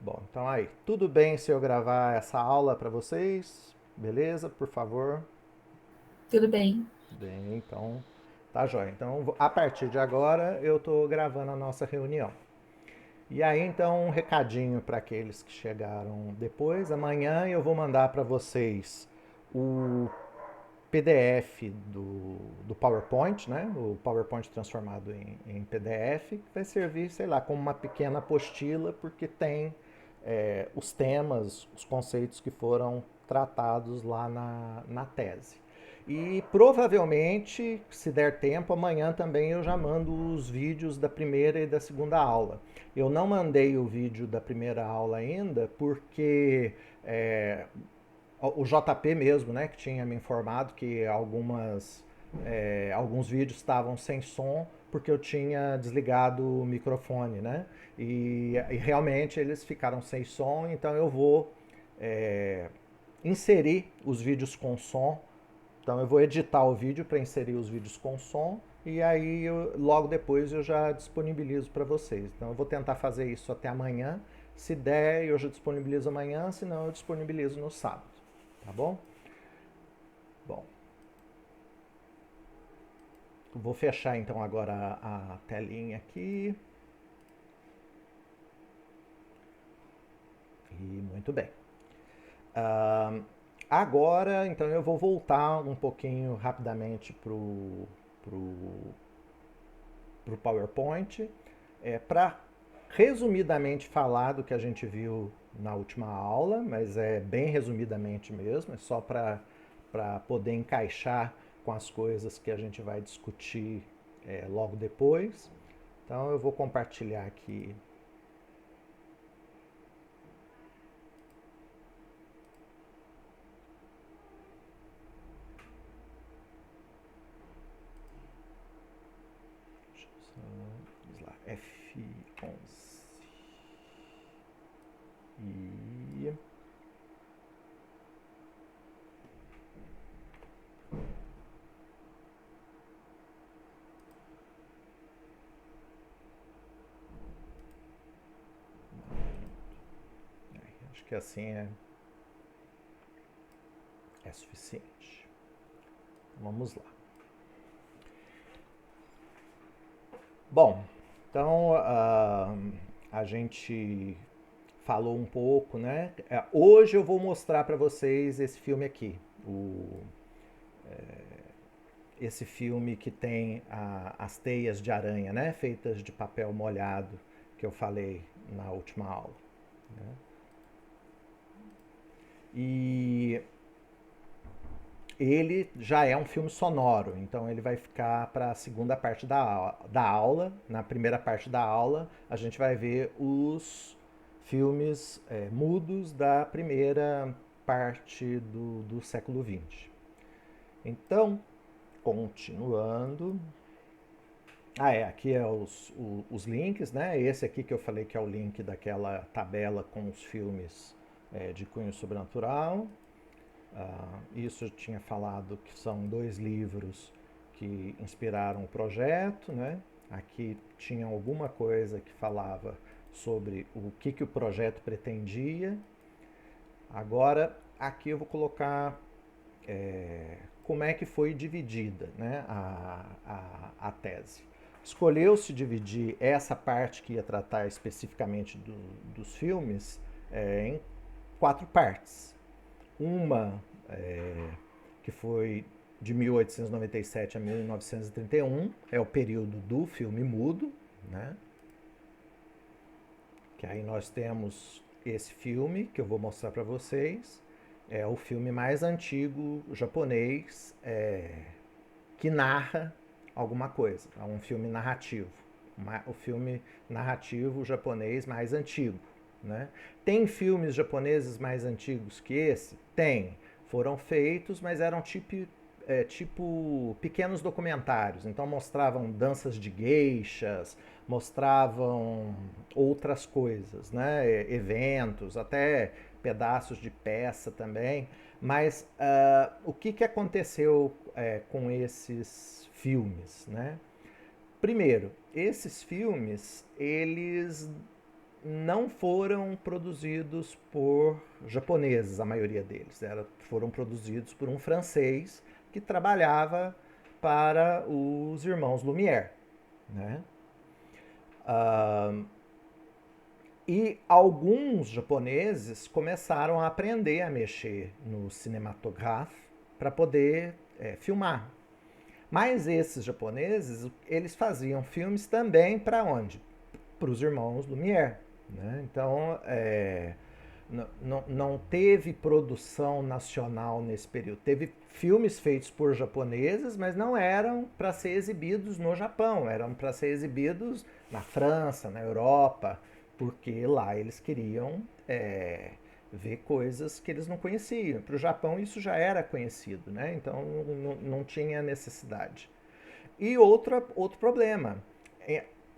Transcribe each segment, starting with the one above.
Bom, então aí, tudo bem se eu gravar essa aula para vocês? Beleza? Por favor. Tudo bem. Bem, então tá jóia. Então, a partir de agora, eu estou gravando a nossa reunião. E aí, então, um recadinho para aqueles que chegaram depois. Amanhã eu vou mandar para vocês o PDF do PowerPoint, né? O PowerPoint transformado em PDF, que vai servir, sei lá, como uma pequena apostila, porque tem os temas, os conceitos que foram tratados lá na tese. E provavelmente, se der tempo, amanhã também eu já mando os vídeos da primeira e da segunda aula. Eu não mandei o vídeo da primeira aula ainda, porque o JP mesmo, né, que tinha me informado que alguns vídeos estavam sem som porque eu tinha desligado o microfone, né? E realmente eles ficaram sem som, então eu vou é, inserir os vídeos com som. Então eu vou editar o vídeo para inserir os vídeos com som e aí logo depois eu já disponibilizo para vocês. Então eu vou tentar fazer isso até amanhã. Se der, eu já disponibilizo amanhã, se não, eu disponibilizo no sábado. Tá bom? Bom, vou fechar então agora a telinha aqui. E muito bem. Ah, agora, então eu vou voltar um pouquinho rapidamente pro PowerPoint para resumidamente falar do que a gente viu na última aula, mas é bem resumidamente mesmo, é só para poder encaixar com as coisas que a gente vai discutir logo depois. Então eu vou compartilhar aqui. Vamos lá, F11. E acho que assim é suficiente. Vamos lá. Bom, então a gente falou um pouco, né? Hoje eu vou mostrar para vocês esse filme aqui, esse filme que tem as teias de aranha, né? Feitas de papel molhado, que eu falei na última aula. Né? E ele já é um filme sonoro, então ele vai ficar para a segunda parte da aula. Na primeira parte da aula, a gente vai ver os filmes mudos da primeira parte do século XX. Então, continuando. Aqui é os links, né? Esse aqui que eu falei que é o link daquela tabela com os filmes de cunho sobrenatural. Isso eu tinha falado que são dois livros que inspiraram o projeto, né? Aqui tinha alguma coisa que falava sobre o que o projeto pretendia. Agora, aqui eu vou colocar como é que foi dividida, né, a tese. Escolheu-se dividir essa parte que ia tratar especificamente dos filmes em quatro partes. Uma que foi de 1897 a 1931, é o período do filme mudo, né? Que aí nós temos esse filme que eu vou mostrar para vocês. É o filme mais antigo japonês que narra alguma coisa. É um filme narrativo. O filme narrativo japonês mais antigo. Né? Tem filmes japoneses mais antigos que esse? Tem. Foram feitos, mas eram tipo pequenos documentários. Então mostravam danças de geishas, mostravam outras coisas, né? Eventos, até pedaços de peça também. Mas o que aconteceu com esses filmes, né? Primeiro, esses filmes, eles não foram produzidos por japoneses, a maioria deles. Foram produzidos por um francês que trabalhava para os irmãos Lumière. Né? Ah, e alguns japoneses começaram a aprender a mexer no cinematográfico para poder filmar. Mas esses japoneses, eles faziam filmes também para onde? Para os irmãos Lumière. Né? Então, não teve produção nacional nesse período. Teve filmes feitos por japoneses, mas não eram para ser exibidos no Japão, eram para ser exibidos na França, na Europa, porque lá eles queriam ver coisas que eles não conheciam. Para o Japão isso já era conhecido, né? Então não tinha necessidade. E outro problema,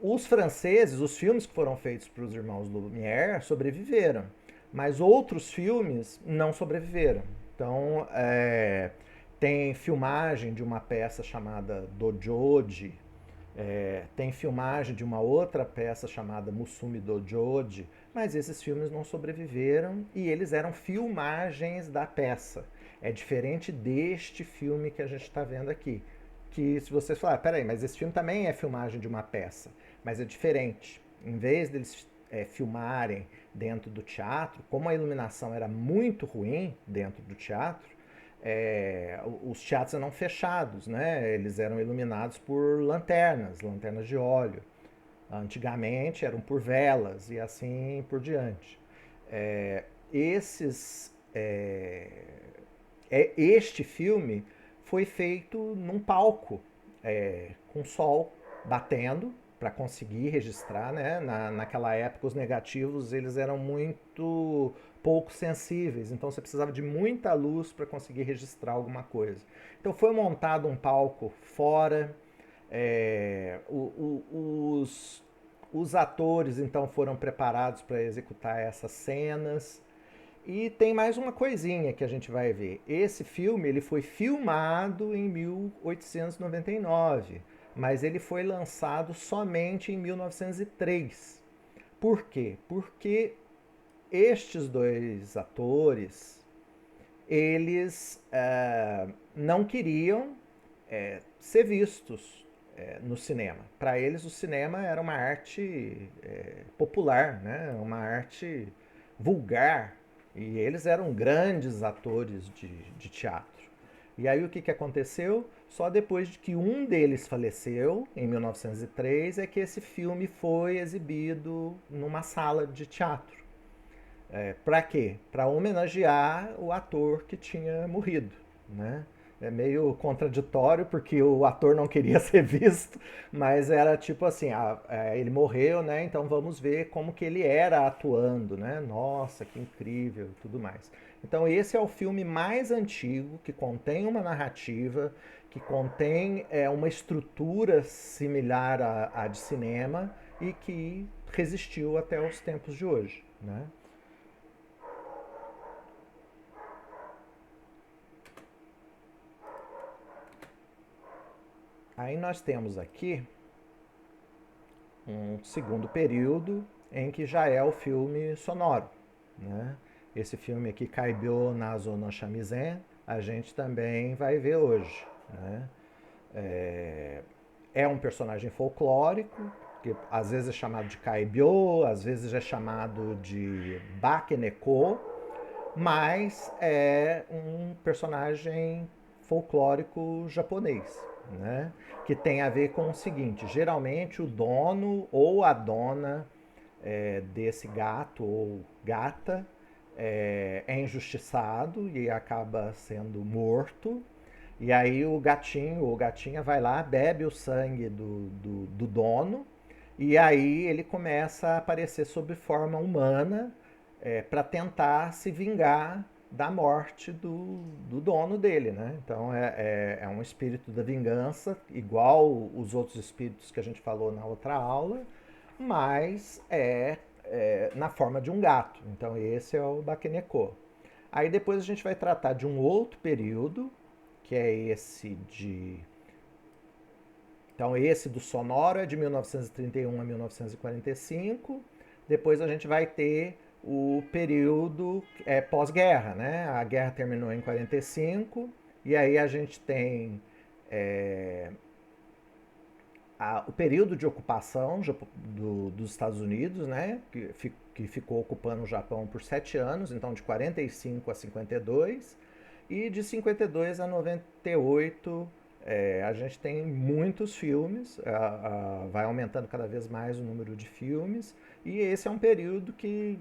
os franceses, os filmes que foram feitos para os irmãos Lumière sobreviveram, mas outros filmes não sobreviveram. Então, tem filmagem de uma peça chamada Dojoji, tem filmagem de uma outra peça chamada Musume Dojoji, mas esses filmes não sobreviveram e eles eram filmagens da peça. É diferente deste filme que a gente está vendo aqui. Que se vocês falarem, peraí, mas esse filme também é filmagem de uma peça, mas é diferente. Em vez deles filmarem dentro do teatro, como a iluminação era muito ruim dentro do teatro, os teatros eram fechados, né? Eles eram iluminados por lanternas de óleo. Antigamente eram por velas e assim por diante. Esses este filme foi feito num palco, com sol batendo para conseguir registrar, né? Naquela época os negativos eles eram muito pouco sensíveis, então você precisava de muita luz para conseguir registrar alguma coisa. Então foi montado um palco fora, os atores então foram preparados para executar essas cenas. E tem mais uma coisinha que a gente vai ver. Esse filme ele foi filmado em 1899, mas ele foi lançado somente em 1903. Por quê? Porque estes dois atores, eles não queriam ser vistos no cinema. Para eles o cinema era uma arte popular, né? Uma arte vulgar, e eles eram grandes atores de teatro. E aí o que aconteceu? Só depois de que um deles faleceu, em 1903, é que esse filme foi exibido numa sala de teatro. Para quê? Para homenagear o ator que tinha morrido. Né? É meio contraditório porque o ator não queria ser visto, mas era tipo assim, ele morreu, né? Então vamos ver como que ele era atuando, né? Nossa, que incrível, tudo mais. Então esse é o filme mais antigo que contém uma narrativa, que contém uma estrutura similar à de cinema e que resistiu até os tempos de hoje, né? Aí nós temos aqui um segundo período em que já é o filme sonoro. Né? Esse filme aqui, Kaibyo Nazo no Shamisen, a gente também vai ver hoje. Né? É um personagem folclórico, que às vezes é chamado de Kaibyo, às vezes é chamado de Bakeneko, mas é um personagem folclórico japonês, né? Que tem a ver com o seguinte: geralmente o dono ou a dona desse gato ou gata é injustiçado e acaba sendo morto. E aí o gatinho ou gatinha vai lá, bebe o sangue do dono, e aí ele começa a aparecer sob forma humana para tentar se vingar da morte do dono dele, né? Então é um espírito da vingança, igual os outros espíritos que a gente falou na outra aula, mas na forma de um gato. Então esse é o Bakeneko. Aí depois a gente vai tratar de um outro período, que é esse de... Então esse do sonoro é de 1931 a 1945. Depois a gente vai ter o período pós-guerra, né? A guerra terminou em 45 e aí a gente tem o período de ocupação dos Estados Unidos, né? Que ficou ocupando o Japão por 7 anos, então de 45 a 52, e de 52 a 98 a gente tem muitos filmes, vai aumentando cada vez mais o número de filmes, e esse é um período que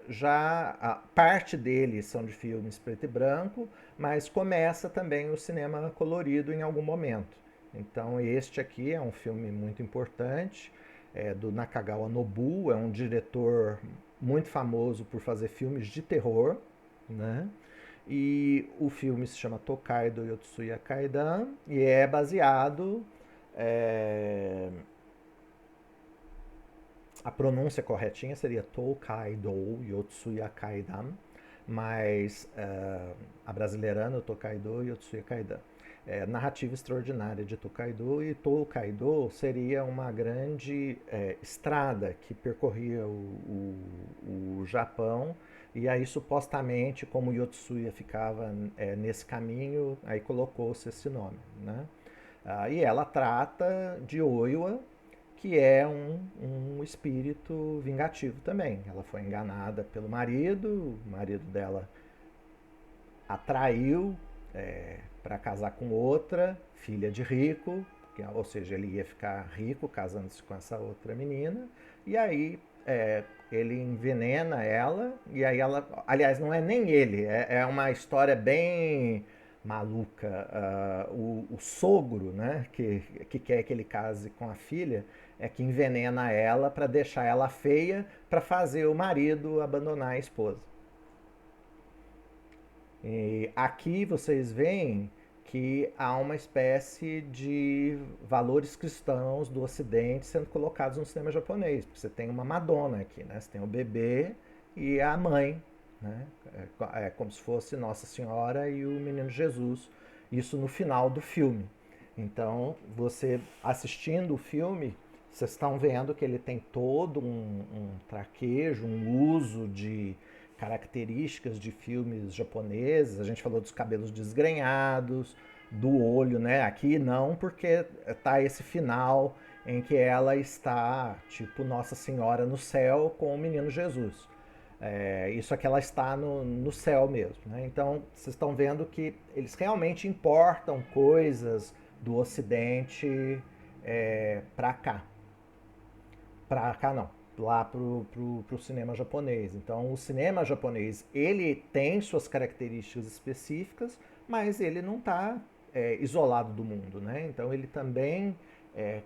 já a parte deles são de filmes preto e branco, mas começa também o cinema colorido em algum momento. Então este aqui é um filme muito importante, do Nakagawa Nobuo, é um diretor muito famoso por fazer filmes de terror, né? E o filme se chama Tokaido Yotsuya Kaidan e é baseado. é, a pronúncia corretinha seria Tokaido Yotsuya Kaidan, mas a brasileirana é Tokaido Yotsuya Kaidan. Narrativa extraordinária de Tokaido, e Tokaido seria uma grande estrada que percorria o Japão, e aí supostamente, como Yotsuya ficava nesse caminho, aí colocou-se esse nome, né? E ela trata de Oiwa, que é um espírito vingativo também. Ela foi enganada pelo marido, o marido dela atraiu para casar com outra, filha de rico, ou seja, ele ia ficar rico casando-se com essa outra menina, e aí ele envenena ela, e aí ela. Aliás, não é nem ele, é uma história bem maluca. O sogro, né, que quer que ele case com a filha, é que envenena ela para deixar ela feia, para fazer o marido abandonar a esposa. E aqui vocês veem que há uma espécie de valores cristãos do Ocidente sendo colocados no cinema japonês. Você tem uma Madonna aqui, né? Você tem o bebê e a mãe, né? É como se fosse Nossa Senhora e o Menino Jesus. Isso no final do filme. Então, você assistindo o filme, vocês estão vendo que ele tem todo um traquejo, um uso de características de filmes japoneses. A gente falou dos cabelos desgrenhados, do olho, né? Aqui não, porque tá esse final em que ela está, tipo, Nossa Senhora no céu com o menino Jesus. Isso aqui ela está no céu mesmo, né? Então vocês estão vendo que eles realmente importam coisas do Ocidente para cá. Para cá não, lá pro cinema japonês. Então o cinema japonês ele tem suas características específicas, mas ele não está isolado do mundo, né? Então ele também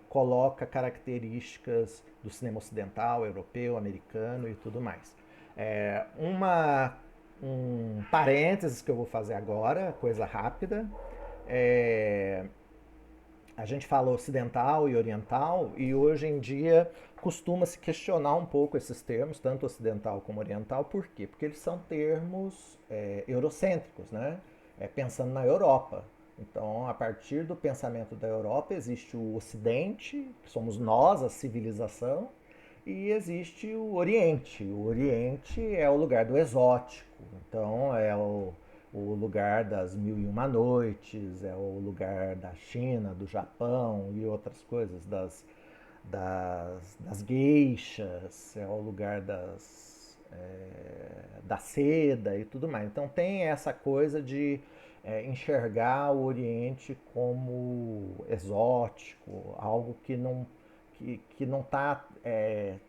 coloca características do cinema ocidental, europeu, americano e tudo mais. Um parênteses que eu vou fazer agora, coisa rápida. É, a gente fala ocidental e oriental, e hoje em dia costuma se questionar um pouco esses termos, tanto ocidental como oriental. Por quê? Porque eles são termos eurocêntricos, né? Pensando na Europa. Então, a partir do pensamento da Europa, existe o Ocidente, que somos nós, a civilização, e existe o Oriente. O Oriente é o lugar do exótico, então é o lugar das mil e uma noites, é o lugar da China, do Japão e outras coisas, das geishas, é o lugar da seda e tudo mais. Então tem essa coisa de enxergar o Oriente como exótico, algo que não está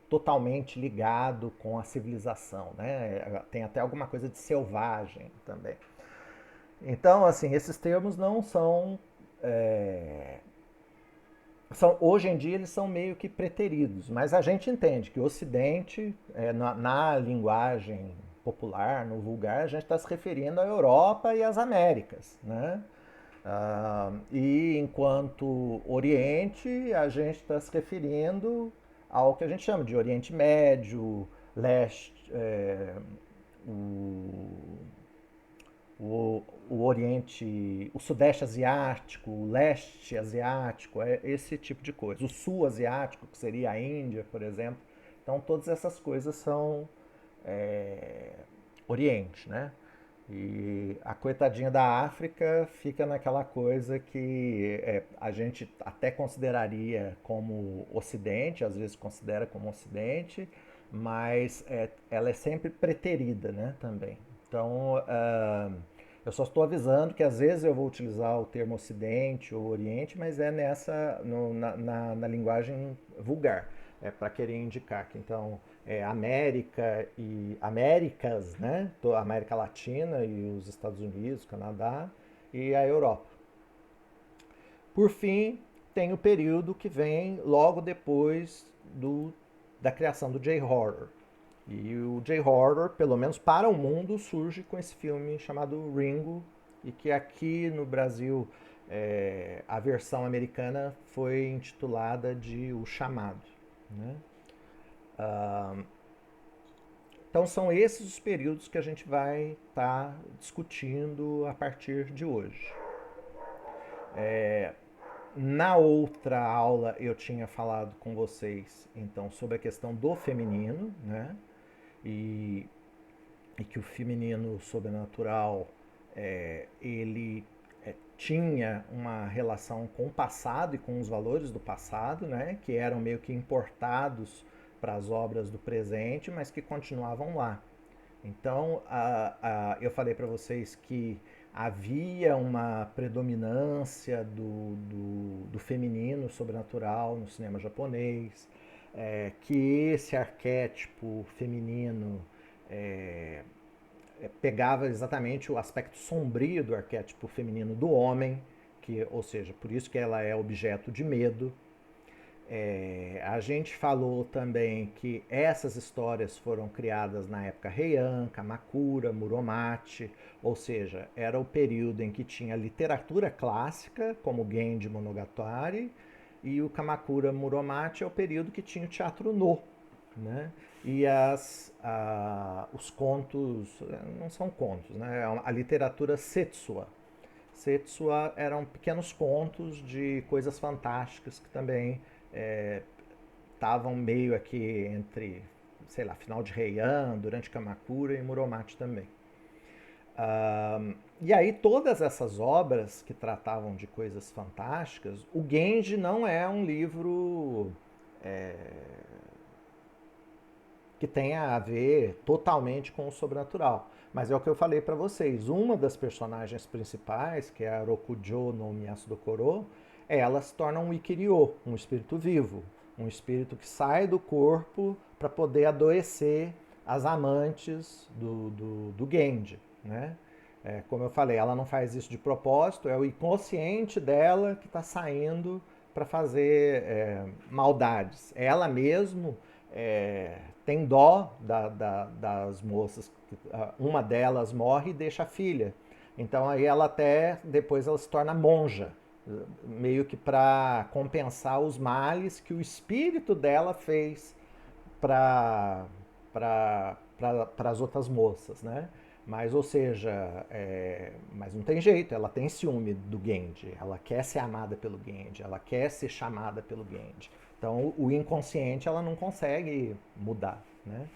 totalmente ligado com a civilização, né? Tem até alguma coisa de selvagem também. Então, assim, esses termos não hoje em dia eles são meio que preteridos, mas a gente entende que o Ocidente, na linguagem popular, no vulgar, a gente está se referindo à Europa e às Américas, né? E enquanto Oriente, a gente está se referindo ao que a gente chama de Oriente Médio, leste, o, o Oriente, o Sudeste Asiático, o Leste Asiático, esse tipo de coisa. O Sul Asiático, que seria a Índia, por exemplo, Então todas essas coisas são Oriente, né? E a coitadinha da África fica naquela coisa que a gente até consideraria como Ocidente, às vezes considera como Ocidente, mas ela é sempre preterida, né, também. Então, eu só estou avisando que às vezes eu vou utilizar o termo Ocidente ou Oriente, mas é na linguagem vulgar, para querer indicar que então América e Américas, né? A América Latina e os Estados Unidos, Canadá e a Europa. Por fim, tem o período que vem logo depois da criação do J-Horror. E o J-Horror, pelo menos para o mundo, surge com esse filme chamado Ringo, e que aqui no Brasil a versão americana foi intitulada de O Chamado. Né? Então são esses os períodos que a gente vai estar discutindo a partir de hoje. Na outra aula eu tinha falado com vocês então sobre a questão do feminino, né? E, e que o feminino sobrenatural ele tinha uma relação com o passado e com os valores do passado, né? Que eram meio que importados para as obras do presente, mas que continuavam lá. Então, eu falei para vocês que havia uma predominância do feminino sobrenatural no cinema japonês, que esse arquétipo feminino pegava exatamente o aspecto sombrio do arquétipo feminino do homem, que, ou seja, por isso que ela é objeto de medo. A gente falou também que essas histórias foram criadas na época Heian, Kamakura, Muromachi, ou seja, era o período em que tinha literatura clássica, como Genji Monogatari, e o Kamakura Muromachi é o período que tinha o teatro No. Né? E os contos, não são contos, né? A literatura Setsua. Setsua eram pequenos contos de coisas fantásticas que também estavam meio aqui entre, sei lá, final de Heian, durante Kamakura e Muromachi também. E aí todas essas obras que tratavam de coisas fantásticas, o Genji não é um livro que tenha a ver totalmente com o sobrenatural. Mas é o que eu falei para vocês. Uma das personagens principais, que é a Rokujo no Miyasudo Koro, ela se torna um Ikiryo, um espírito vivo. Um espírito que sai do corpo para poder adoecer as amantes do Genji. Né? Como eu falei, ela não faz isso de propósito, é o inconsciente dela que está saindo para fazer maldades. Ela mesmo tem dó das moças. Uma delas morre e deixa a filha. Então aí ela até depois ela se torna monja, meio que para compensar os males que o espírito dela fez para as outras moças, né? Mas, ou seja, mas não tem jeito, ela tem ciúme do Genji, ela quer ser amada pelo Genji, ela quer ser chamada pelo Genji. Então, o inconsciente ela não consegue mudar, né?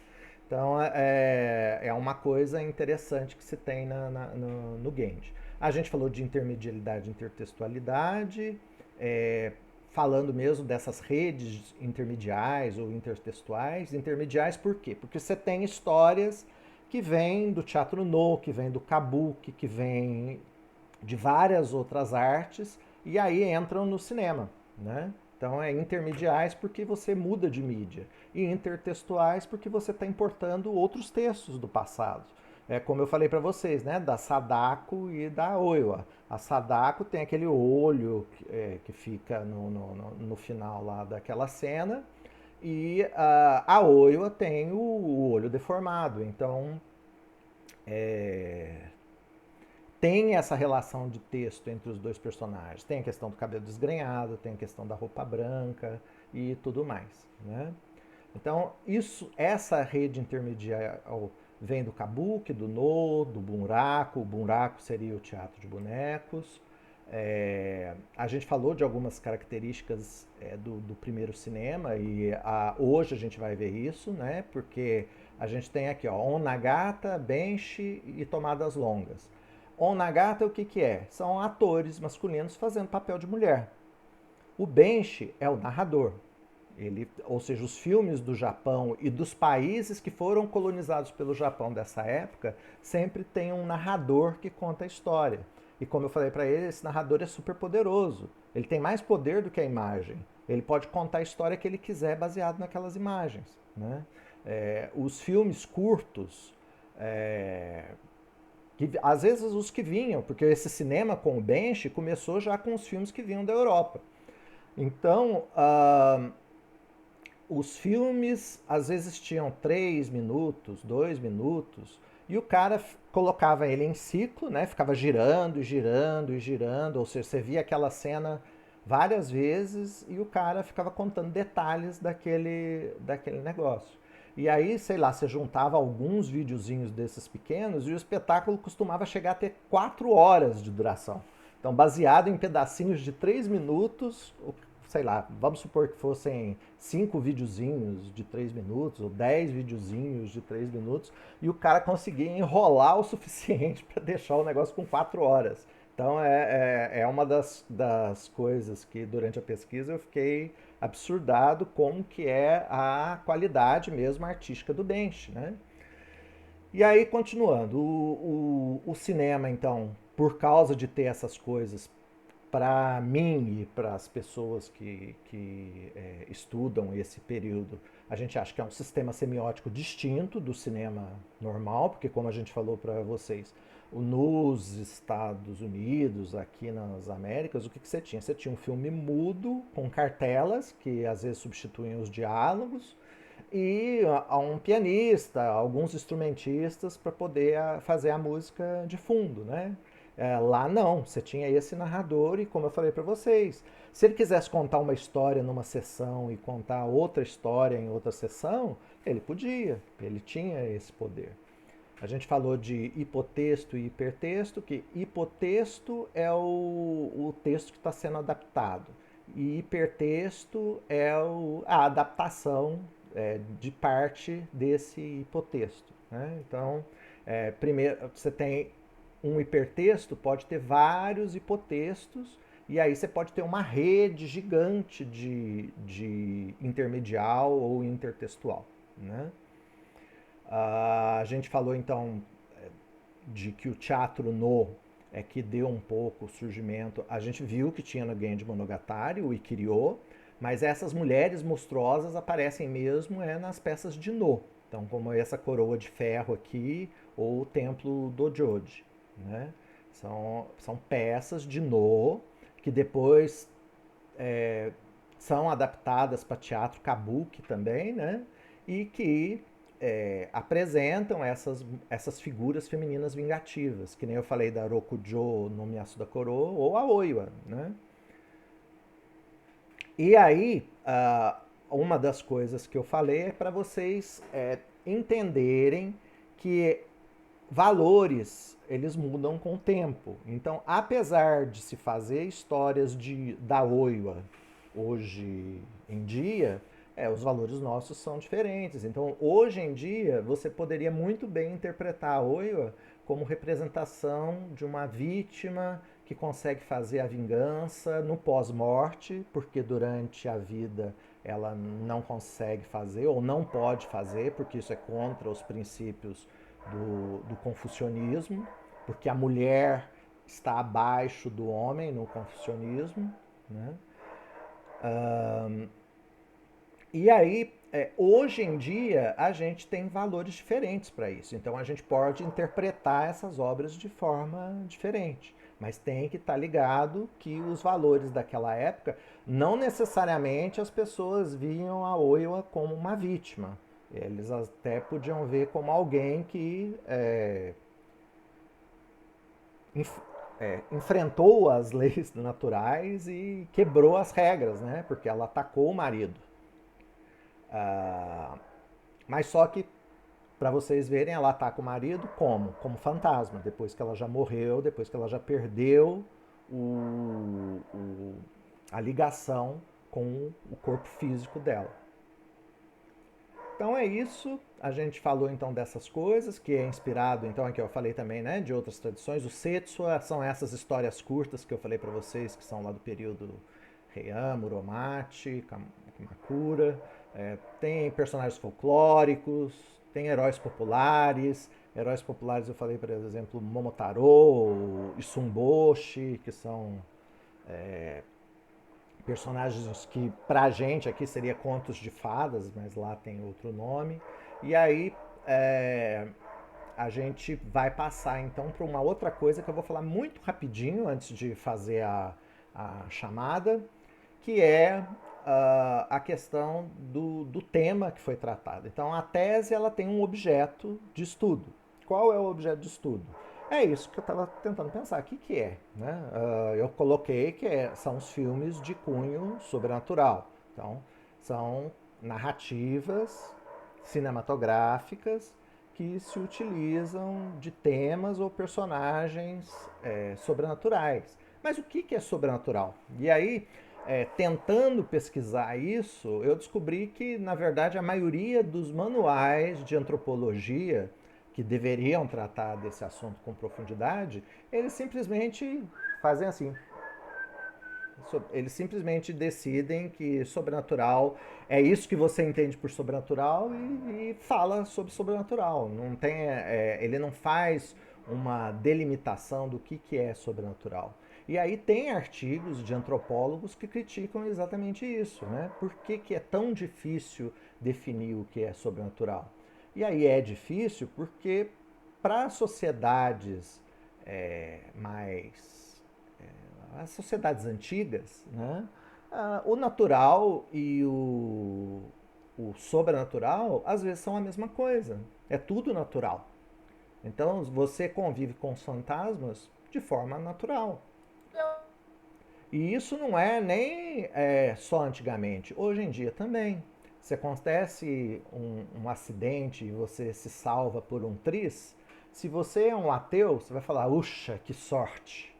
Então, é uma coisa interessante que se tem no Genji. A gente falou de intermedialidade e intertextualidade, falando mesmo dessas redes intermediais ou intertextuais. Intermediais por quê? Porque você tem histórias que vêm do teatro No, que vêm do kabuki, que vêm de várias outras artes e aí entram no cinema, né? Então é intermediais porque você muda de mídia e intertextuais porque você está importando outros textos do passado. Como eu falei para vocês, né, da Sadako e da Oiwa. A Sadako tem aquele olho que fica no final lá daquela cena e a Oiwa tem o olho deformado. Então tem essa relação de texto entre os dois personagens. Tem a questão do cabelo desgrenhado, tem a questão da roupa branca e tudo mais. Né? Então, essa rede intermedial vem do kabuki, do no, do bunraku. O bunraku seria o teatro de bonecos. A gente falou de algumas características do primeiro cinema e hoje a gente vai ver isso, né? Porque a gente tem aqui, ó, Onagata, Benshi e Tomadas Longas. Onagata, o que que é? São atores masculinos fazendo papel de mulher. O Benshi é o narrador. Ou seja, os filmes do Japão e dos países que foram colonizados pelo Japão dessa época sempre tem um narrador que conta a história. E como eu falei para ele, esse narrador é super poderoso. Ele tem mais poder do que a imagem. Ele pode contar a história que ele quiser baseado naquelas imagens. Né? Os filmes curtos, às vezes os que vinham, porque esse cinema com o Bench começou já com os filmes que vinham da Europa. Então, os filmes às vezes tinham 3 minutos, 2 minutos, e o cara colocava ele em ciclo, né? Ficava girando e girando e girando, ou seja, você via aquela cena várias vezes e o cara ficava contando detalhes daquele negócio. E aí, sei lá, você juntava alguns videozinhos desses pequenos e o espetáculo costumava chegar a ter 4 horas de duração. Então, baseado em pedacinhos de 3 minutos, sei lá, vamos supor que fossem 5 videozinhos de 3 minutos ou 10 videozinhos de 3 minutos e o cara conseguia enrolar o suficiente para deixar o negócio com 4 horas. Então é uma das coisas que durante a pesquisa eu fiquei absurdado como que é a qualidade mesmo artística do Bench, né? E aí, continuando, o cinema, então, por causa de ter essas coisas, para mim e para as pessoas que estudam esse período, a gente acha que é um sistema semiótico distinto do cinema normal, porque como a gente falou para vocês, nos Estados Unidos, aqui nas Américas, o que você tinha? Você tinha um filme mudo, com cartelas, que às vezes substituíam os diálogos, e um pianista, alguns instrumentistas para poder fazer a música de fundo, né? Lá não, você tinha esse narrador e como eu falei para vocês, se ele quisesse contar uma história numa sessão e contar outra história em outra sessão, ele podia, ele tinha esse poder. A gente falou de hipotexto e hipertexto, que hipotexto é o texto que está sendo adaptado e hipertexto é a adaptação de parte desse hipotexto. Né? Então, primeiro você tem um hipertexto, pode ter vários hipotextos, e aí você pode ter uma rede gigante de intermedial ou intertextual. Né? A gente falou então de que o teatro no é que deu um pouco o surgimento. A gente viu que tinha no Genji Monogatari, o Ikiryo, mas essas mulheres monstruosas aparecem mesmo nas peças de No. Então, como essa coroa de ferro aqui, ou o templo do Joji. Né? São peças de No que depois são adaptadas para teatro kabuki também, né? E que apresentam essas figuras femininas vingativas, que nem eu falei da Rokujo no Miyasu da Koro ou a Oiwa, né? E aí, uma das coisas que eu falei é para vocês entenderem que valores eles mudam com o tempo. Então, apesar de se fazer histórias da Oiwa hoje em dia, os valores nossos são diferentes. Então, hoje em dia, você poderia muito bem interpretar a Oiwa como representação de uma vítima que consegue fazer a vingança no pós-morte, porque durante a vida ela não consegue fazer ou não pode fazer, porque isso é contra os princípios do confucionismo, porque a mulher está abaixo do homem no confucionismo. Né? E aí, hoje em dia, a gente tem valores diferentes para isso. Então, a gente pode interpretar essas obras de forma diferente. Mas tem que estar ligado que os valores daquela época, não necessariamente as pessoas viam a Oiwa como uma vítima. Eles até podiam ver como alguém que enfrentou as leis naturais e quebrou as regras, né? Porque ela atacou o marido. Mas só que, para vocês verem, ela ataca o marido como? Como fantasma, depois que ela já morreu, depois que ela já perdeu a ligação com o corpo físico dela. Então é isso, a gente falou então dessas coisas, que é inspirado, então aqui eu falei também, né, de outras tradições. O Setsua são essas histórias curtas que eu falei para vocês, que são lá do período Heian, Muromachi, Kamakura. Tem personagens folclóricos, tem heróis populares. Heróis populares eu falei, por exemplo, Momotaro, Isumboshi, que são personagens que pra gente aqui seria contos de fadas, mas lá tem outro nome. E aí a gente vai passar então para uma outra coisa que eu vou falar muito rapidinho antes de fazer a chamada, que é a questão do tema que foi tratado. Então a tese ela tem um objeto de estudo. Qual é o objeto de estudo? É isso que eu estava tentando pensar. O que é? Né? Eu coloquei que são os filmes de cunho sobrenatural. Então, são narrativas cinematográficas que se utilizam de temas ou personagens sobrenaturais. Mas o que é sobrenatural? E aí, tentando pesquisar isso, eu descobri que, na verdade, a maioria dos manuais de antropologia que deveriam tratar desse assunto com profundidade, eles simplesmente fazem assim. Eles simplesmente decidem que sobrenatural é isso que você entende por sobrenatural e fala sobre sobrenatural. Não tem, ele não faz uma delimitação do que é sobrenatural. E aí tem artigos de antropólogos que criticam exatamente isso, né? Por que é tão difícil definir o que é sobrenatural? E aí é difícil porque para sociedades mais as sociedades antigas, né, o natural e o sobrenatural às vezes são a mesma coisa. É tudo natural. Então você convive com os fantasmas de forma natural. E isso não é nem só antigamente, hoje em dia também. Se acontece um acidente e você se salva por um tris, se você é um ateu, você vai falar, uxa, que sorte.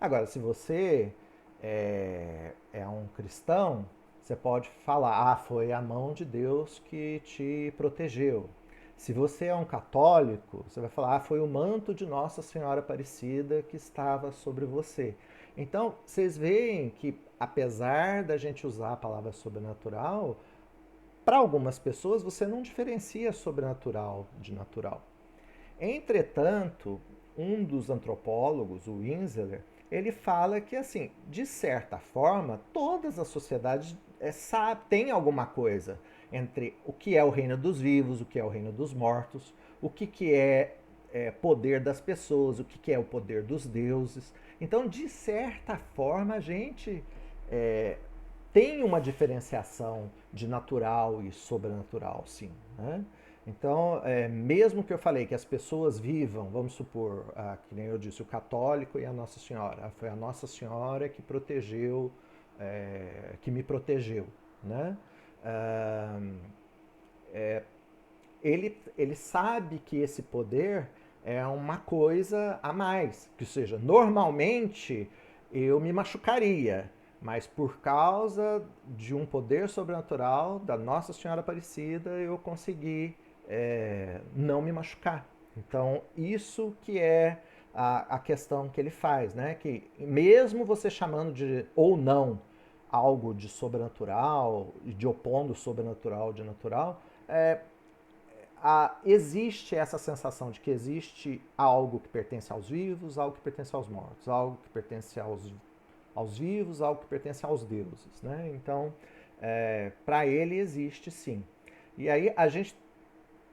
Agora, se você é um cristão, você pode falar, foi a mão de Deus que te protegeu. Se você é um católico, você vai falar, foi o manto de Nossa Senhora Aparecida que estava sobre você. Então, vocês veem que, apesar da gente usar a palavra sobrenatural, para algumas pessoas você não diferencia sobrenatural de natural. Entretanto, um dos antropólogos, o Inzeler, ele fala que, assim, de certa forma, todas as sociedades têm alguma coisa entre o que é o reino dos vivos, o que é o reino dos mortos, o que é poder das pessoas, o que é o poder dos deuses. Então, de certa forma, a gente tem uma diferenciação de natural e sobrenatural, sim. Né? Então, mesmo que eu falei que as pessoas vivam, vamos supor, que nem eu disse, o católico e a Nossa Senhora. Foi a Nossa Senhora que protegeu, que me protegeu. Né? Ele sabe que esse poder é uma coisa a mais. Que seja, normalmente eu me machucaria, mas por causa de um poder sobrenatural da Nossa Senhora Aparecida eu consegui não me machucar. Então, isso que é a questão que ele faz, né? Que mesmo você chamando de ou não algo de sobrenatural, de opondo sobrenatural de natural, existe essa sensação de que existe algo que pertence aos vivos, algo que pertence aos mortos, algo que pertence aos vivos, algo que pertence aos deuses. Né? Então, para ele existe sim. E aí a gente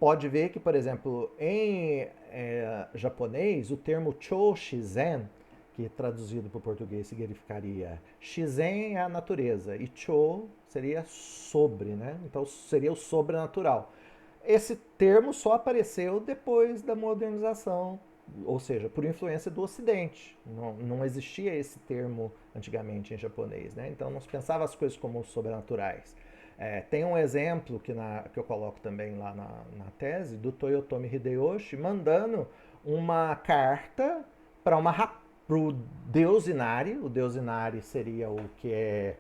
pode ver que, por exemplo, em japonês, o termo Chou Shizen, que traduzido para o português significaria Shizen é a natureza e Chou seria sobre, né? Então seria o sobrenatural. Esse termo só apareceu depois da modernização, ou seja, por influência do Ocidente. Não existia esse termo antigamente em japonês, né? Então não se pensava as coisas como sobrenaturais. Tem um exemplo que eu coloco também lá na tese do Toyotomi Hideyoshi mandando uma carta para para o deus Inari. O deus Inari seria o que é,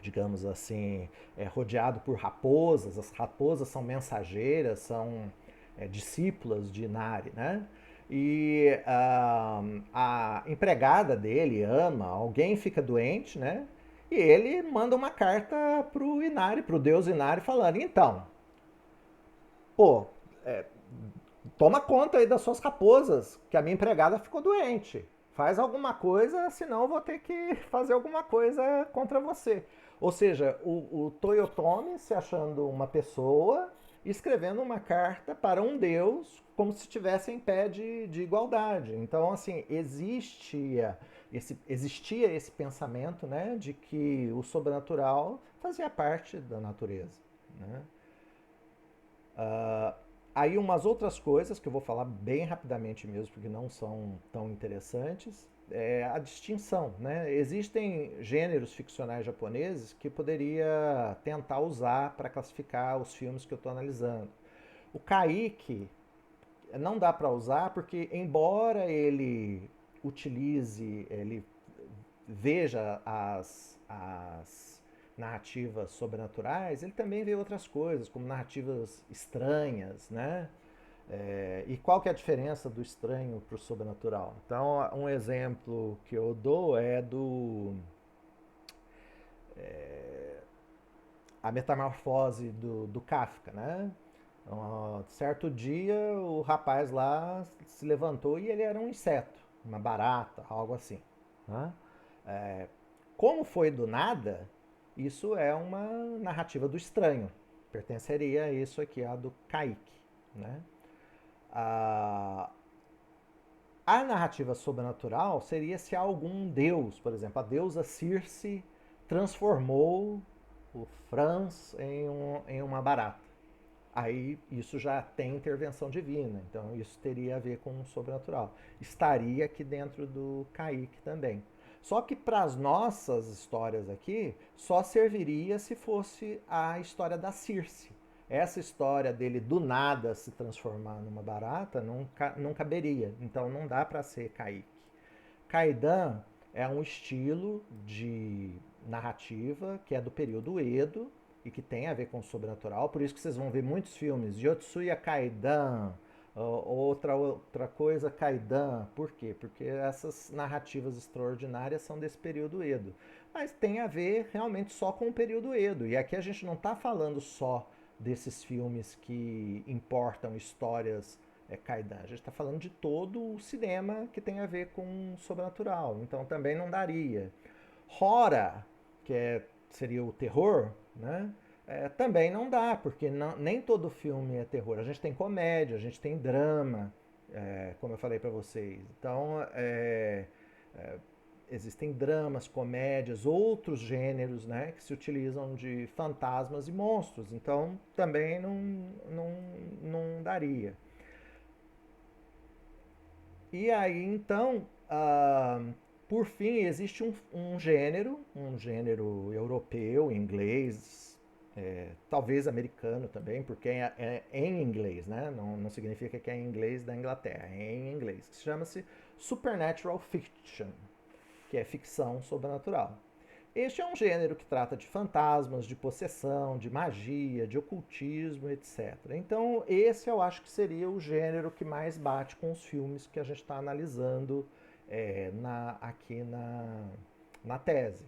digamos assim, rodeado por raposas. As raposas são mensageiras, são discípulas de Inari, né? E a empregada dele ama, alguém fica doente, né? E ele manda uma carta pro Inari, pro deus Inari, falando: então, pô, toma conta aí das suas raposas, que a minha empregada ficou doente. Faz alguma coisa, senão eu vou ter que fazer alguma coisa contra você. Ou seja, o Toyotomi se achando uma pessoa, escrevendo uma carta para um deus, como se estivesse em pé de igualdade. Então, assim, existia esse pensamento, né, de que o sobrenatural fazia parte da natureza, né? Aí umas outras coisas que eu vou falar bem rapidamente mesmo, porque não são tão interessantes, é a distinção, né? Existem gêneros ficcionais japoneses que poderia tentar usar para classificar os filmes que eu estou analisando. O Kaiki não dá para usar porque, embora ele veja as narrativas sobrenaturais, ele também vê outras coisas, como narrativas estranhas, né? E qual que é a diferença do estranho para o sobrenatural? Então, um exemplo que eu dou é a metamorfose do Kafka, né? Certo dia, o rapaz lá se levantou e ele era um inseto, uma barata, algo assim, né? Como foi do nada, isso é uma narrativa do estranho. Pertenceria a isso aqui, a do Kaique, né? A, a narrativa sobrenatural seria se algum deus, por exemplo, a deusa Circe transformou o Franz em uma barata. Aí isso já tem intervenção divina, então isso teria a ver com o sobrenatural. Estaria aqui dentro do Kaique também. Só que para as nossas histórias aqui, só serviria se fosse a história da Circe. Essa história dele do nada se transformar numa barata não caberia. Então não dá para ser Kaique. Kaidan é um estilo de narrativa que é do período Edo e que tem a ver com o sobrenatural. Por isso que vocês vão ver muitos filmes. Yotsuya Kaidan, outra coisa Kaidan. Por quê? Porque essas narrativas extraordinárias são desse período Edo. Mas tem a ver realmente só com o período Edo. E aqui a gente não está falando só desses filmes que importam histórias Kaidan. A gente está falando de todo o cinema que tem a ver com sobrenatural. Então também não daria. Horror, seria o terror, né? Também não dá, porque nem todo filme é terror. A gente tem comédia, a gente tem drama, como eu falei para vocês. Então, existem dramas, comédias, outros gêneros, né, que se utilizam de fantasmas e monstros. Então, também não daria. E aí, então, por fim, existe um gênero europeu, inglês, talvez americano também, porque é em inglês, né? Não significa que é em inglês da Inglaterra, é em inglês, que chama-se Supernatural Fiction, que é ficção sobrenatural. Este é um gênero que trata de fantasmas, de possessão, de magia, de ocultismo, etc. Então, esse eu acho que seria o gênero que mais bate com os filmes que a gente está analisando aqui na tese.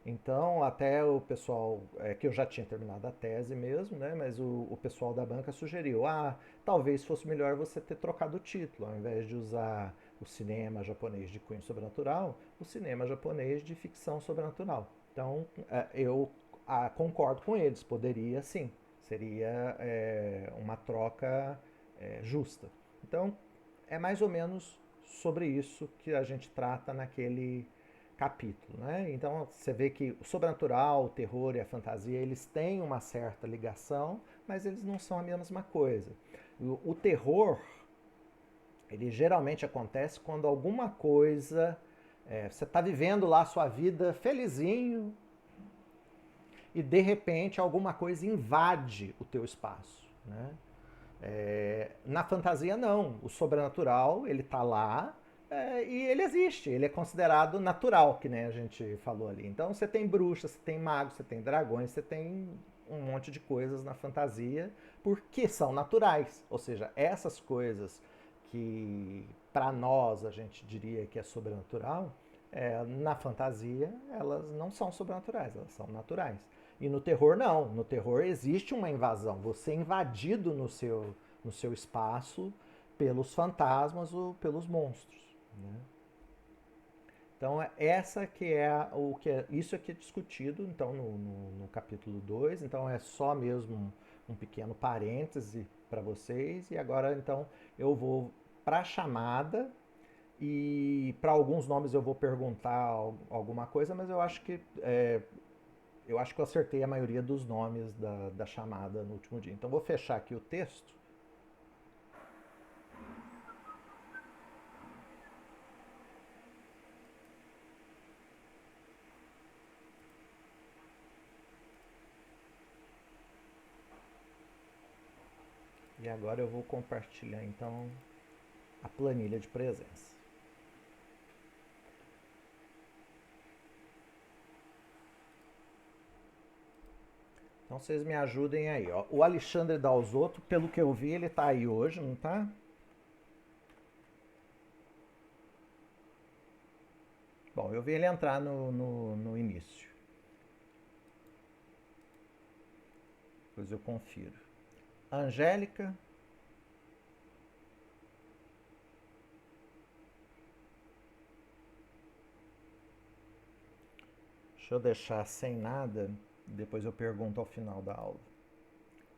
Então, até o pessoal, que eu já tinha terminado a tese mesmo, né, mas o pessoal da banca sugeriu, talvez fosse melhor você ter trocado o título, ao invés de usar o cinema japonês de cunho sobrenatural, o cinema japonês de ficção sobrenatural. Então, eu concordo com eles, poderia sim, seria uma troca justa. Então, é mais ou menos sobre isso que a gente trata naquele capítulo, né? Então, você vê que o sobrenatural, o terror e a fantasia, eles têm uma certa ligação, mas eles não são a mesma coisa. O terror, ele geralmente acontece quando alguma coisa, você está vivendo lá a sua vida felizinho e de repente alguma coisa invade o teu espaço, né? Na fantasia não, o sobrenatural ele está lá, E ele existe, ele é considerado natural, que nem a gente falou ali. Então você tem bruxas, você tem magos, você tem dragões, você tem um monte de coisas na fantasia, porque são naturais. Ou seja, essas coisas que para nós a gente diria que é sobrenatural, na fantasia elas não são sobrenaturais, elas são naturais. E no terror não, no terror existe uma invasão, você é invadido no seu espaço pelos fantasmas ou pelos monstros. Né? Então, essa que é o que isso aqui é discutido então no capítulo 2. Então, é só mesmo um pequeno parêntese para vocês. E agora, então, eu vou para a chamada. E para alguns nomes eu vou perguntar alguma coisa, mas eu acho que eu acertei a maioria dos nomes da chamada no último dia. Então, vou fechar aqui o texto. E agora eu vou compartilhar então a planilha de presença. Então vocês me ajudem aí, ó. O Alexandre Dalzotto, pelo que eu vi, ele tá aí hoje, não tá? Bom, eu vi ele entrar no início. Depois eu confiro. Angélica. Deixa eu deixar sem nada, depois eu pergunto ao final da aula.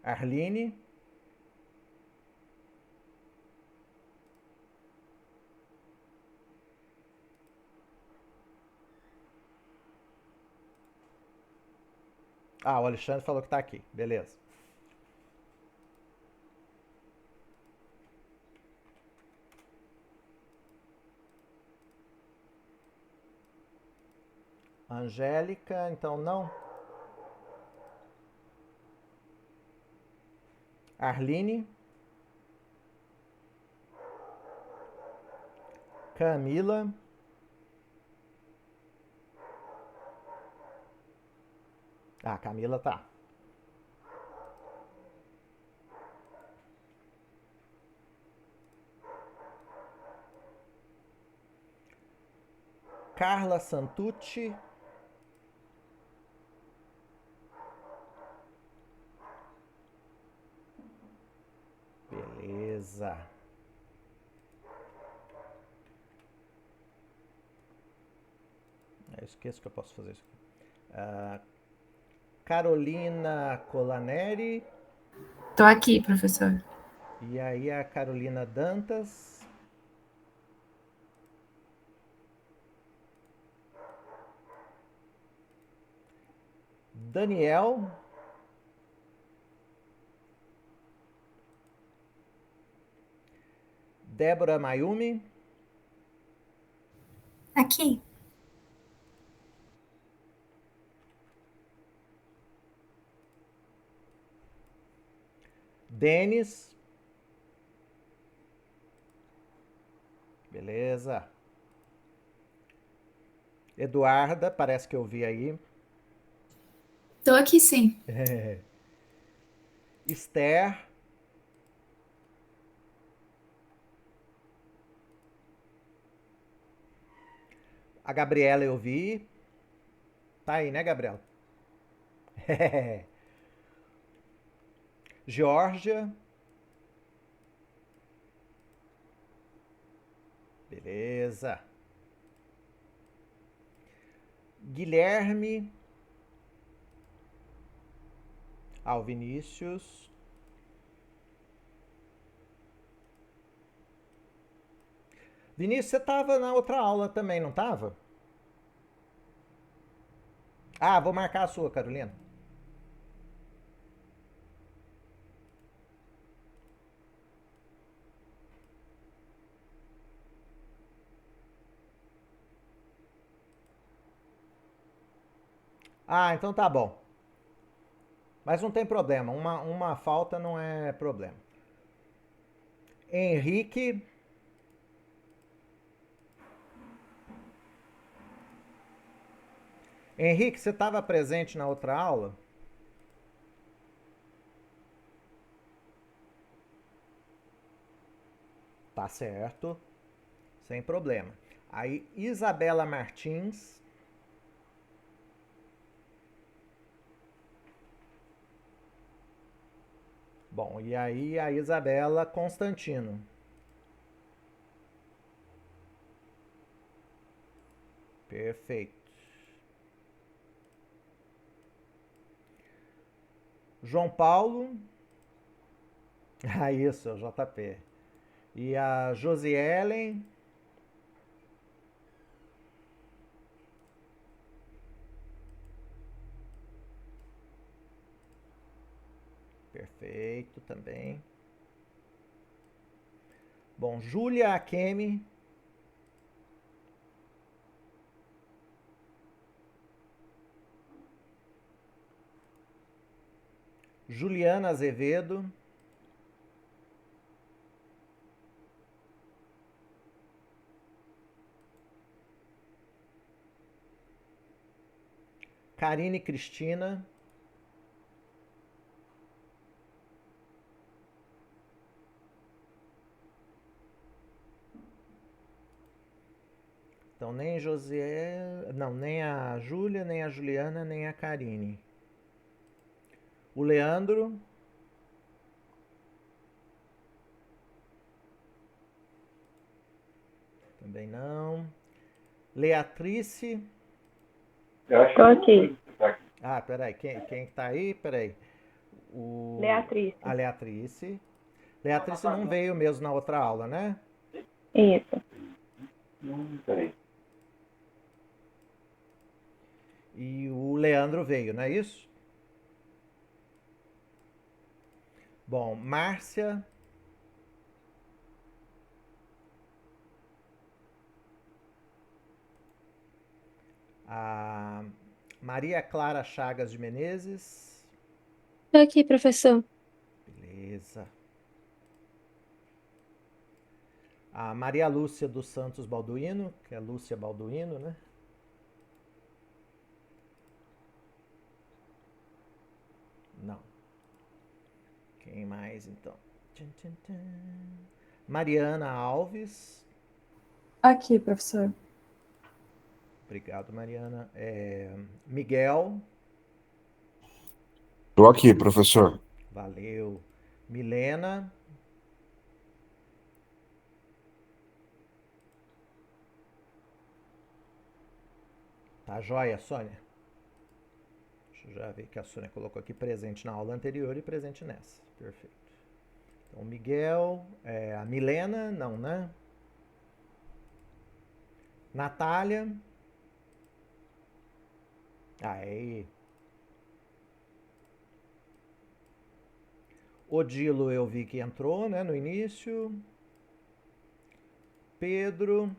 Arline. O Alexandre falou que tá aqui, beleza. Angélica, então não. Arline. Camila. Camila tá. Carla Santucci. Beleza. Eu esqueço que eu posso fazer isso aqui. Carolina Colaneri. Tô aqui, professor. E aí a Carolina Dantas. Daniel. Débora Mayumi. Aqui. Denis. Beleza. Eduarda, parece que eu vi aí. Tô aqui sim. Esther. A Gabriela eu vi. Tá aí, né, Gabriela? Georgia. Beleza. Guilherme. O Vinícius. Vinícius, você tava na outra aula também, não tava? Vou marcar a sua, Carolina. Então tá bom. Mas não tem problema, uma falta não é problema. Henrique. Henrique, você estava presente na outra aula? Tá certo, sem problema. Aí, Isabela Martins. Bom, e aí a Isabela Constantino. Perfeito. João Paulo. Ah, isso, é o JP. E a Josielen. Perfeito também. Bom, Júlia Akemi. Juliana Azevedo. Karine Cristina. Então, nem José. Não, nem a Júlia, nem a Juliana, nem a Karine. O Leandro. Também não. Leatrice. Tô aqui. Ah, peraí. Quem tá aí? Peraí. Leatrice. A Leatrice. Leatrice não veio mesmo na outra aula, né? Isso. Peraí. E o Leandro veio, não é isso? Bom, Márcia. A Maria Clara Chagas de Menezes. Tô aqui, professor. Beleza. A Maria Lúcia dos Santos Balduino, que é Lúcia Balduino, né? Não. Quem mais então? Mariana Alves. Aqui, professor. Obrigado, Mariana. Miguel. Tô aqui, professor. Valeu. Milena. Tá joia, Sônia? Deixa eu já ver que a Sônia colocou aqui presente na aula anterior e presente nessa. Perfeito. Então, Miguel, a Milena, não, né? Natália. Aí. Odilo eu vi que entrou, né, no início. Pedro.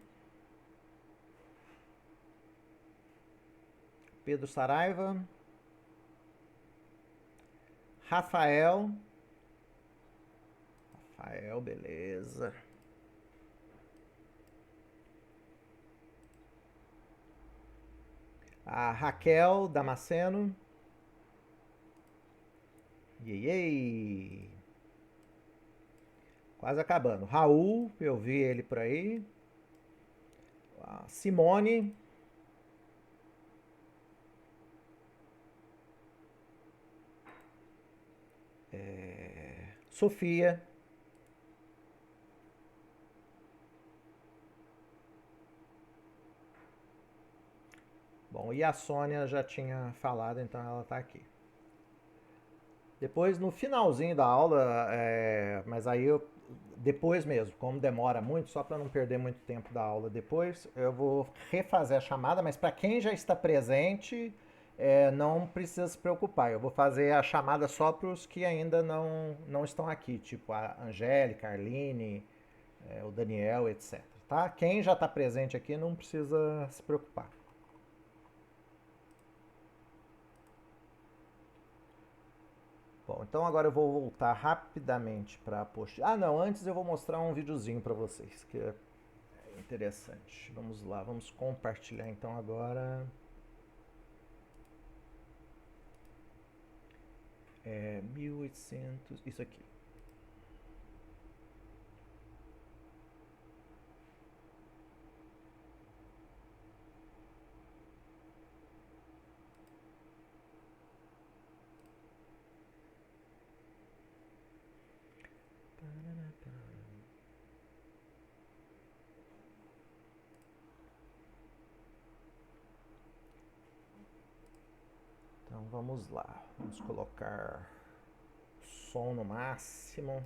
Pedro Saraiva. Rafael. Rafael, beleza. A Raquel Damasceno. Yey. Quase acabando. Raul, eu vi ele por aí. A Simone. Sofia. Bom, e a Sônia já tinha falado, então ela está aqui. Depois, no finalzinho da aula, mas aí depois mesmo, como demora muito, só para não perder muito tempo da aula depois, eu vou refazer a chamada, mas para quem já está presente, não precisa se preocupar. Eu vou fazer a chamada só para os que ainda não estão aqui, tipo a Angélica, a Arline, o Daniel, etc. Tá? Quem já está presente aqui não precisa se preocupar. Bom, então agora eu vou voltar rapidamente para a apostila. Ah, não, antes eu vou mostrar um videozinho para vocês, que é interessante. Vamos lá, vamos compartilhar então agora. É 1800, isso aqui. Então vamos lá, vamos colocar som no máximo.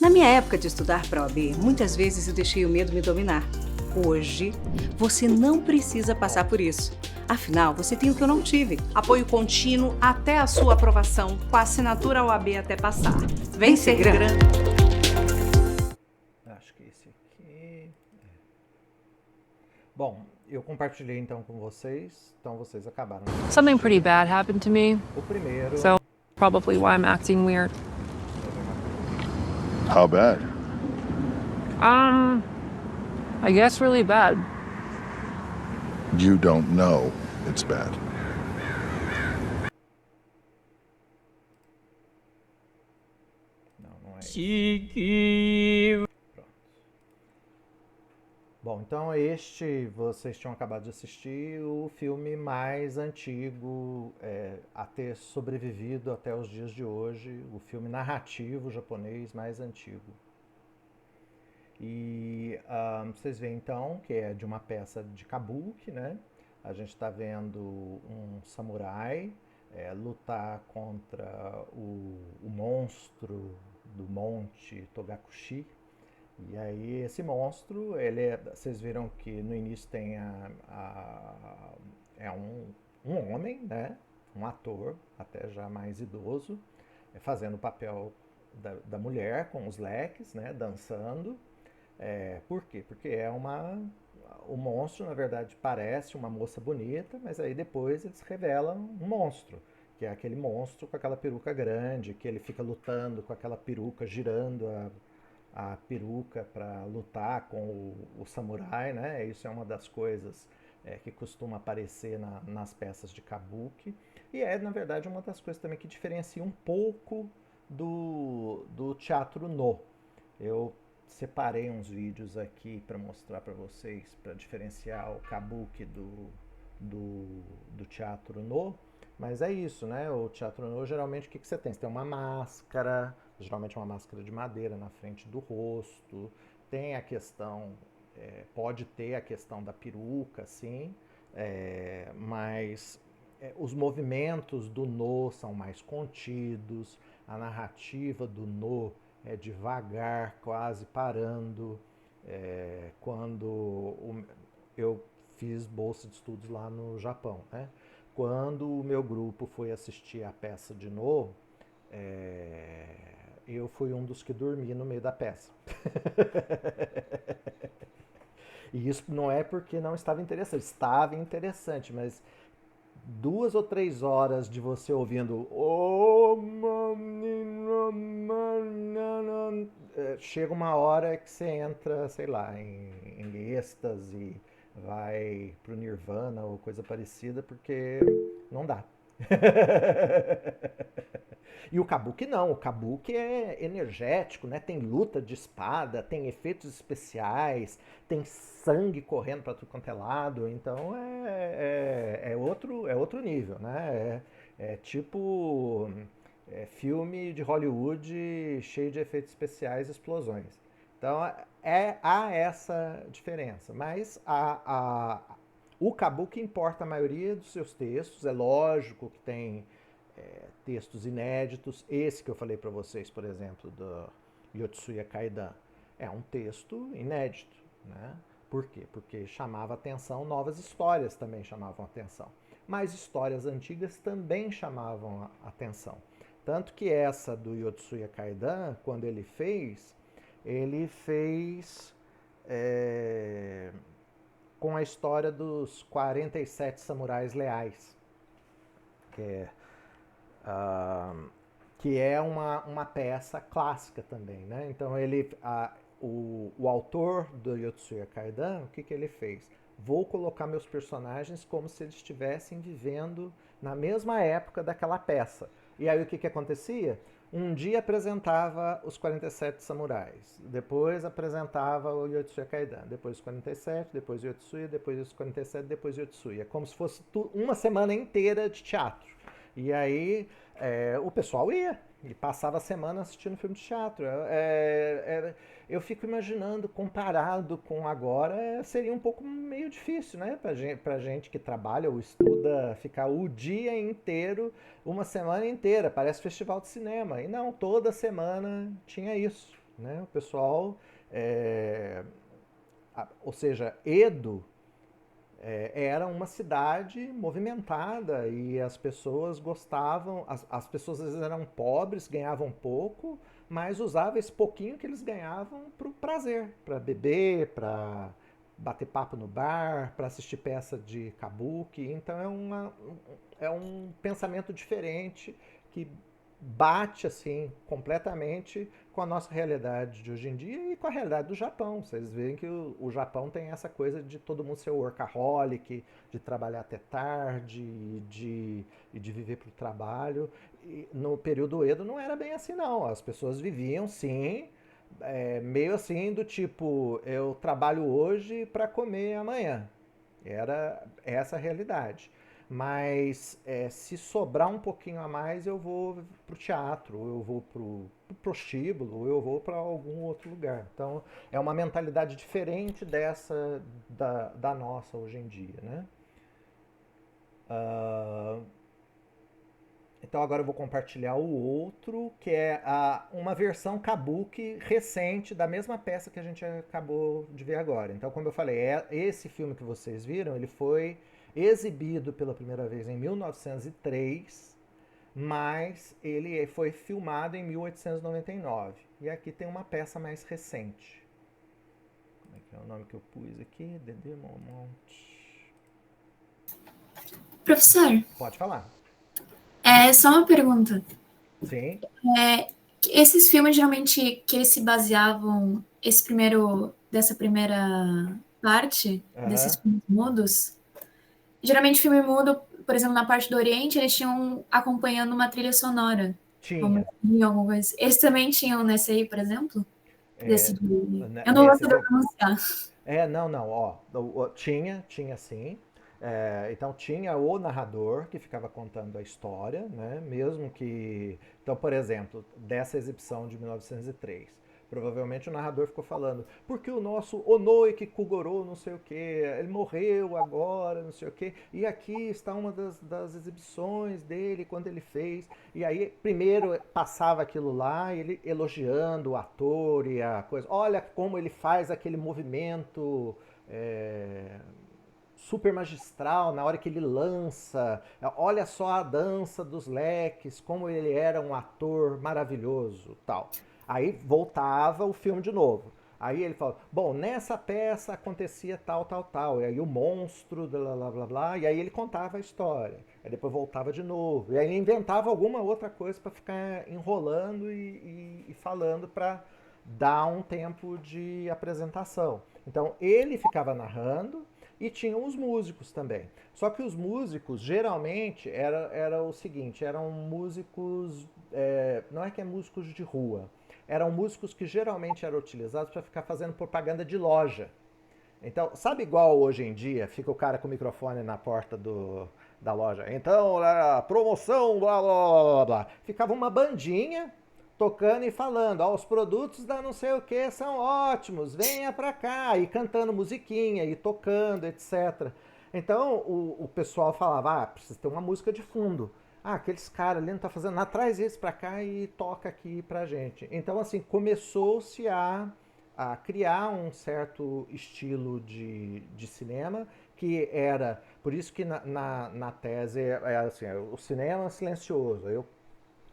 Na minha época de estudar para a OAB, muitas vezes eu deixei o medo me dominar. Hoje, você não precisa passar por isso. Afinal, você tem o que eu não tive. Apoio contínuo até a sua aprovação, com a assinatura OAB até passar. Vem ser grande. Acho que esse aqui... Bom, eu compartilhei então com vocês, então vocês acabaram. Something pretty bad happened to me, O primeiro... so probably why I'm acting weird. How bad? I guess really bad. You don't know it's bad. Não é esse. Pronto. Bom, então vocês tinham acabado de assistir o filme mais antigo a ter sobrevivido até os dias de hoje, o filme narrativo japonês mais antigo. E vocês veem então que é de uma peça de kabuki, né? A gente está vendo um samurai lutar contra o monstro do monte Togakushi. E aí esse monstro, vocês viram que no início tem um homem, né? Um ator, até já mais idoso, fazendo o papel da mulher com os leques, né? Dançando. Por quê? Porque o monstro, na verdade, parece uma moça bonita, mas aí depois eles revelam um monstro, que é aquele monstro com aquela peruca grande, que ele fica lutando com aquela peruca, girando a peruca para lutar com o samurai, né? Isso é uma das coisas que costuma aparecer nas peças de kabuki, e na verdade, uma das coisas também que diferencia um pouco do teatro no. Eu separei uns vídeos aqui para mostrar para vocês, para diferenciar o kabuki do teatro no, mas é isso, né? O teatro no, geralmente, o que você tem? Você tem uma máscara, geralmente uma máscara de madeira na frente do rosto, tem a questão, pode ter a questão da peruca, sim, mas os movimentos do no são mais contidos, a narrativa do no é devagar, quase parando. Quando eu fiz bolsa de estudos lá no Japão, né? Quando o meu grupo foi assistir a peça de novo, eu fui um dos que dormi no meio da peça. E isso não é porque não estava interessante, mas 2 ou 3 horas de você ouvindo chega uma hora que você entra, sei lá, em êxtase, vai pro Nirvana ou coisa parecida, porque não dá. E o kabuki não, o kabuki é energético, né? Tem luta de espada, tem efeitos especiais, tem sangue correndo para tudo quanto é lado, então é outro nível, né? Tipo filme de Hollywood cheio de efeitos especiais e explosões. Então há essa diferença, mas o kabuki importa a maioria dos seus textos, é lógico que tem textos inéditos. Esse que eu falei para vocês, por exemplo, do Yotsuya Kaidan, é um texto inédito, né? Por quê? Porque chamava atenção, novas histórias também chamavam atenção, mas histórias antigas também chamavam atenção. Tanto que essa do Yotsuya Kaidan, quando ele fez com a história dos 47 samurais leais, que é uma peça clássica também, né? Então o autor do Yotsuya Kaidan, o que ele fez? Vou colocar meus personagens como se eles estivessem vivendo na mesma época daquela peça. E aí o que acontecia? Um dia apresentava os 47 samurais, depois apresentava o Yotsuya Kaidan, depois os 47, depois o Yotsuya, depois os 47, depois o Yotsuya, como se fosse uma semana inteira de teatro. E aí o pessoal ia e passava a semana assistindo filme de teatro. Eu fico imaginando, comparado com agora, seria um pouco meio difícil, né? Pra gente que trabalha ou estuda, ficar o dia inteiro, uma semana inteira, parece festival de cinema. E não, toda semana tinha isso. né? O pessoal, ou seja, Edo era uma cidade movimentada e as pessoas gostavam, as pessoas às vezes eram pobres, ganhavam pouco, mas usavam esse pouquinho que eles ganhavam para o prazer, para beber, para bater papo no bar, para assistir peça de kabuki. Então é um pensamento diferente que bate assim completamente com a nossa realidade de hoje em dia e com a realidade do Japão. Vocês veem que o Japão tem essa coisa de todo mundo ser workaholic, de trabalhar até tarde, de viver para o trabalho. E no período Edo não era bem assim não. As pessoas viviam sim, meio assim do tipo, eu trabalho hoje para comer amanhã. Era essa a realidade. Mas se sobrar um pouquinho a mais, eu vou pro teatro, ou eu vou pro prostíbulo, ou eu vou para algum outro lugar. Então é uma mentalidade diferente dessa da nossa hoje em dia, né? Então agora eu vou compartilhar o outro, que é uma versão kabuki recente da mesma peça que a gente acabou de ver agora. Então, como eu falei, esse filme que vocês viram, ele foi exibido pela primeira vez em 1903, mas ele foi filmado em 1899. E aqui tem uma peça mais recente. Como é que é o nome que eu pus aqui? Dedê Momont. Professor, Pode falar. só uma pergunta. Sim. Esses filmes, geralmente, que eles se baseavam, dessa primeira parte, desses filmes mudos, geralmente filme mudo, por exemplo, na parte do Oriente, eles tinham acompanhando uma trilha sonora. Tinha. Alguma coisa. Eles também tinham nesse aí, por exemplo? Eu não vou Nesse saber pronunciar. Não. Ó, tinha sim. Então tinha o narrador que ficava contando a história, né? Mesmo que... Então, por exemplo, dessa exibição de 1903, provavelmente o narrador ficou falando porque o nosso Onoiki Kugoro, não sei o que, ele morreu agora, não sei o que, e aqui está uma das exibições dele, quando ele fez. E aí, primeiro passava aquilo lá, ele elogiando o ator e a coisa. Olha como ele faz aquele movimento... super magistral na hora que ele lança, olha só a dança dos leques, como ele era um ator maravilhoso, tal. Aí voltava o filme de novo. Aí ele fala, bom, nessa peça acontecia tal, e aí o monstro, blá, blá, blá, blá, e aí ele contava a história. Aí depois voltava de novo, e aí ele inventava alguma outra coisa para ficar enrolando e falando para dar um tempo de apresentação. Então ele ficava narrando, e tinham os músicos também. Só que os músicos, geralmente, era o seguinte, eram músicos, não é que é músicos de rua, eram músicos que geralmente eram utilizados para ficar fazendo propaganda de loja. Então, sabe igual hoje em dia, fica o cara com o microfone na porta da loja, então, promoção, blá, blá, blá, blá. Ficava uma bandinha tocando e falando, os produtos da não sei o que são ótimos, venha pra cá, e cantando musiquinha, e tocando, etc. Então o pessoal falava, precisa ter uma música de fundo. Aqueles caras ali não tá fazendo nada, traz esse pra cá e toca aqui pra gente. Então assim, começou-se a criar um certo estilo de cinema, que era, por isso que na tese assim, o cinema silencioso. Eu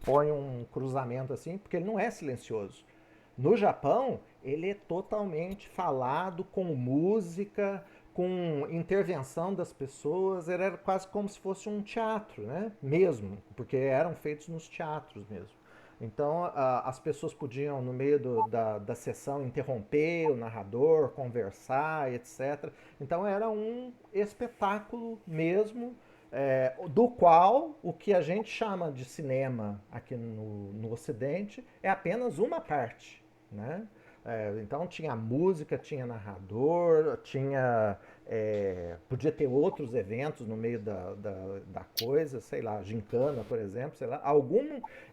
põe um cruzamento assim, porque ele não é silencioso. No Japão, ele é totalmente falado, com música, com intervenção das pessoas, era quase como se fosse um teatro, né? Mesmo, porque eram feitos nos teatros mesmo. Então, as pessoas podiam, no meio da sessão, interromper o narrador, conversar, etc. Então, era um espetáculo mesmo, do qual o que a gente chama de cinema aqui no Ocidente é apenas uma parte, né? Então tinha música, tinha narrador, podia ter outros eventos no meio da coisa, sei lá, gincana, por exemplo, sei lá,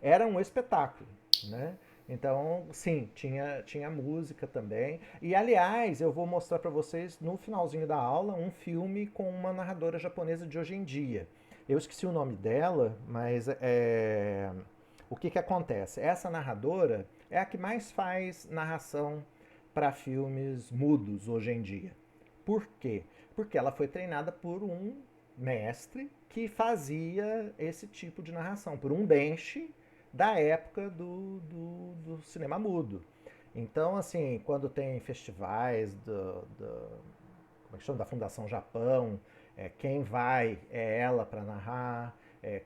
era um espetáculo, né? Então, sim, tinha música também. E, aliás, eu vou mostrar para vocês, no finalzinho da aula, um filme com uma narradora japonesa de hoje em dia. Eu esqueci o nome dela, mas o que acontece? Essa narradora, é a que mais faz narração para filmes mudos hoje em dia. Por quê? Porque ela foi treinada por um mestre que fazia esse tipo de narração, por um bench da época do cinema mudo. Então, assim, quando tem festivais como é que chama? Da Fundação Japão, quem vai é ela para narrar.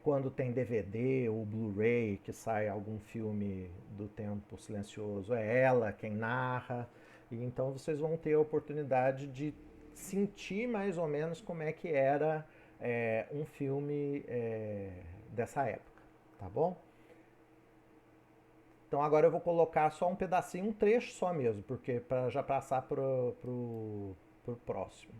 Quando tem DVD ou Blu-ray que sai algum filme do Tempo Silencioso, é ela quem narra. E então vocês vão ter a oportunidade de sentir mais ou menos como é que era um filme dessa época, tá bom? Então agora eu vou colocar só um pedacinho, um trecho só mesmo, porque para já passar pro próximo.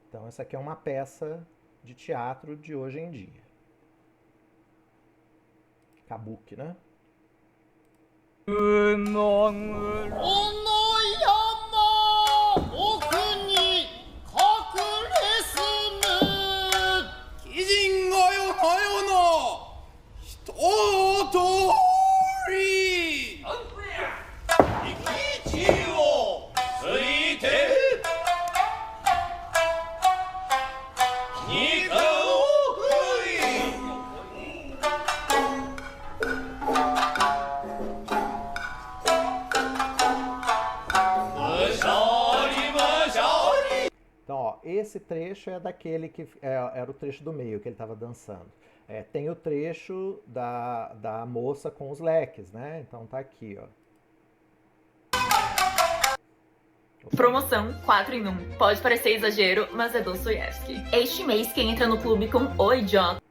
Então essa aqui é uma peça de teatro de hoje em dia. Kabuki, né? Esse trecho é daquele que era o trecho do meio, que ele estava dançando. Tem o trecho da moça com os leques, né? Então tá aqui, ó. Promoção 4 em 1. Pode parecer exagero, mas é Dostoiévski. Este mês, quem entra no clube com O Idiota...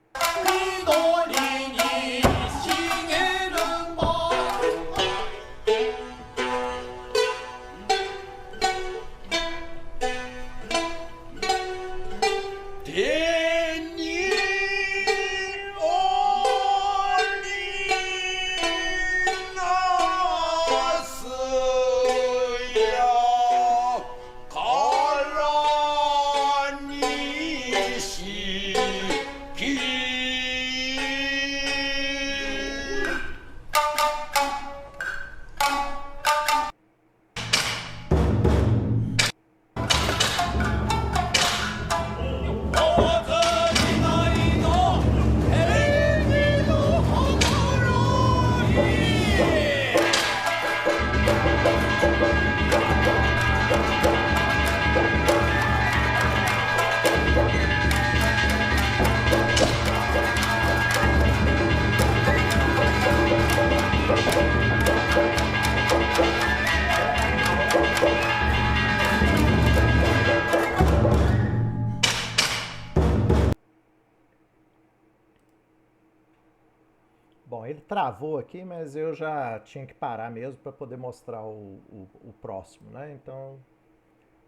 Bom, ele travou aqui, mas eu já tinha que parar mesmo para poder mostrar o próximo, né? Então,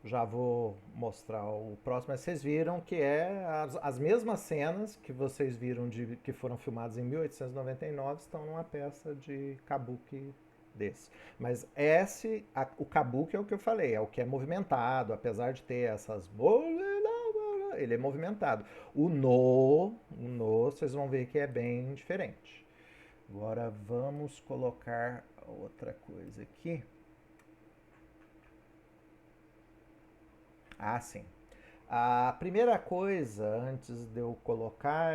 já vou mostrar o próximo. Mas vocês viram que as mesmas cenas que vocês viram que foram filmadas em 1899 estão numa peça de kabuki desse. Mas o kabuki é o que eu falei, é o que é movimentado, apesar de ter essas... Ele é movimentado. O no, vocês vão ver que é bem diferente. Agora vamos colocar outra coisa aqui. Ah, sim. A primeira coisa, antes de eu colocar,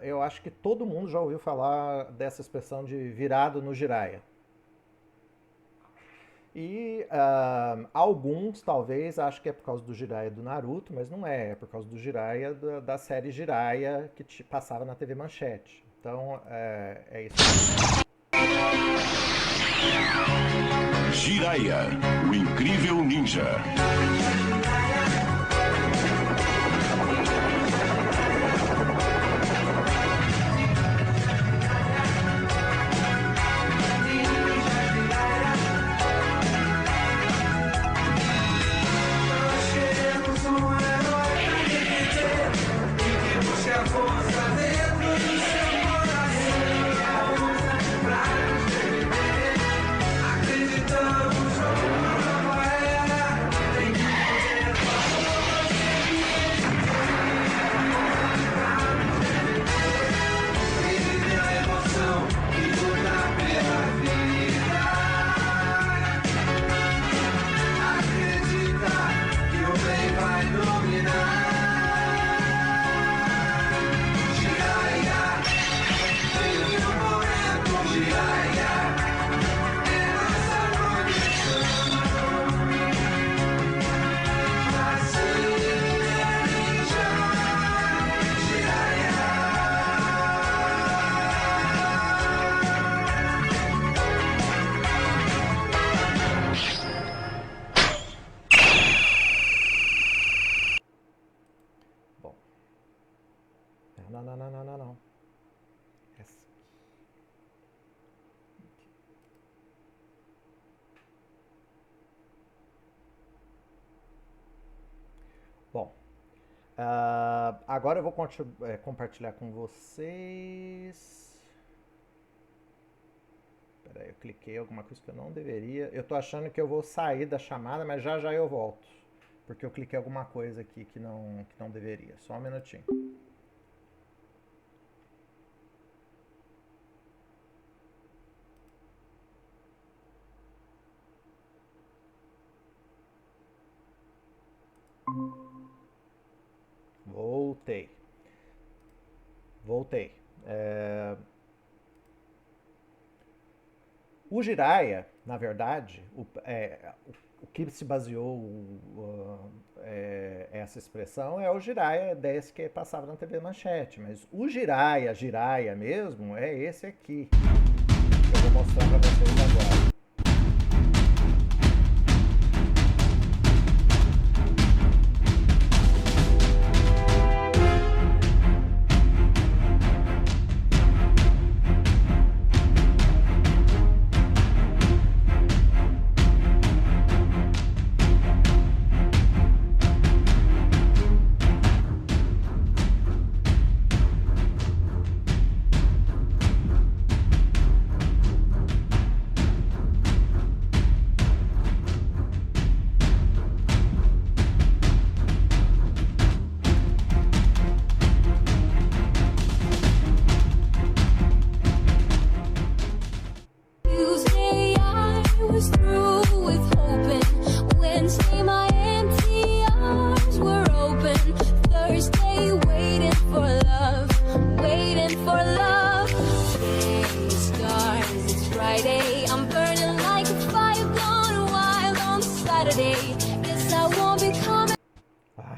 eu acho que todo mundo já ouviu falar dessa expressão de virado no Jiraiya. E alguns, talvez, acham que é por causa do Jiraiya do Naruto, mas não é por causa do Jiraiya da série Jiraiya que passava na TV Manchete. Então, é isso. Jiraiya, o incrível ninja. Agora eu vou compartilhar com vocês. Peraí, eu cliquei em alguma coisa que eu não deveria. Eu tô achando que eu vou sair da chamada, mas já já eu volto. Porque eu cliquei em alguma coisa aqui que não deveria. Só um minutinho. Voltei. O Jiraiya, na verdade, o que se baseou essa expressão é o Jiraiya desse que passava na TV Manchete. Mas o Jiraiya mesmo, é esse aqui. Que eu vou mostrar para vocês agora.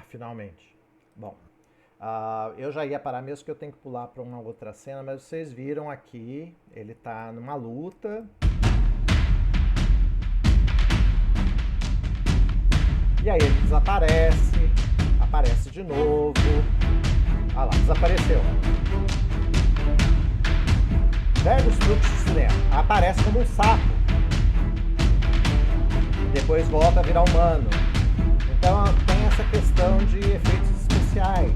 Finalmente. Bom, eu já ia parar mesmo que eu tenho que pular para uma outra cena, mas vocês viram aqui, ele tá numa luta. E aí ele desaparece, aparece de novo. Ah lá, desapareceu. Velhos truques de cinema. Aparece como um sapo. E depois volta a virar humano. Então tem essa questão de efeitos especiais.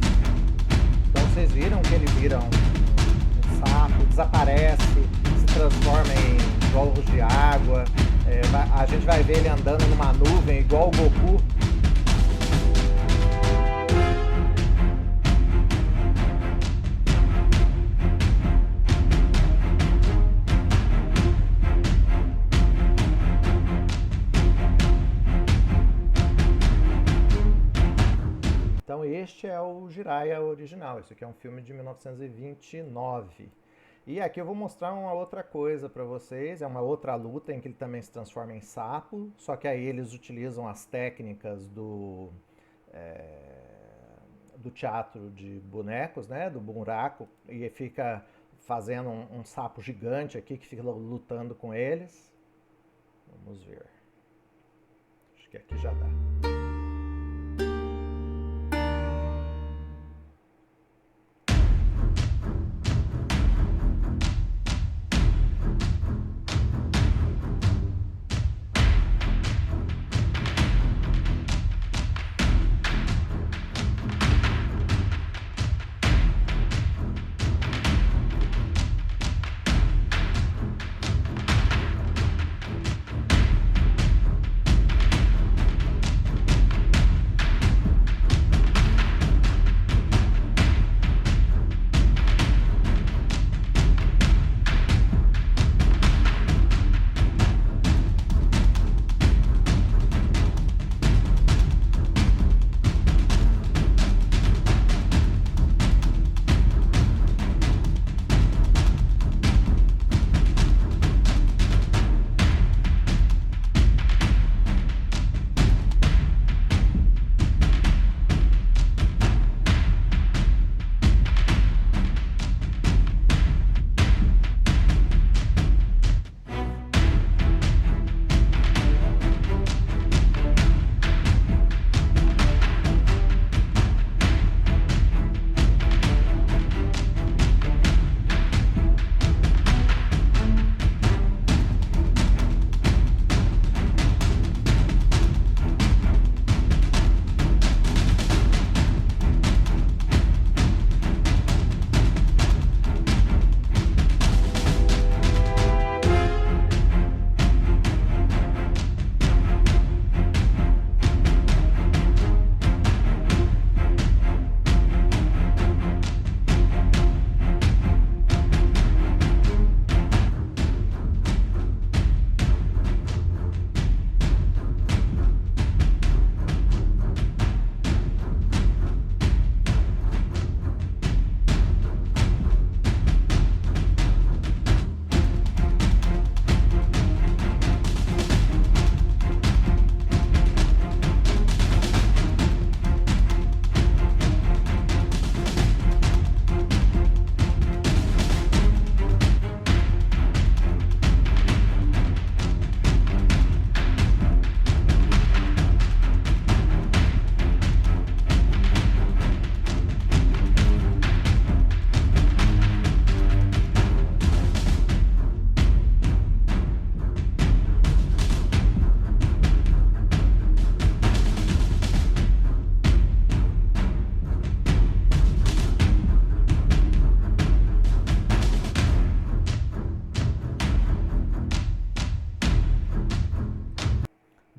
Então vocês viram que ele vira um sapo, desaparece, se transforma em golfos de água. A gente vai ver ele andando numa nuvem igual o Goku. Então este é o Jiraiya original, esse aqui é um filme de 1929. E aqui eu vou mostrar uma outra coisa para vocês, é uma outra luta em que ele também se transforma em sapo, só que aí eles utilizam as técnicas do teatro de bonecos, né, do buraco, e fica fazendo um sapo gigante aqui que fica lutando com eles. Vamos ver. Acho que aqui já dá.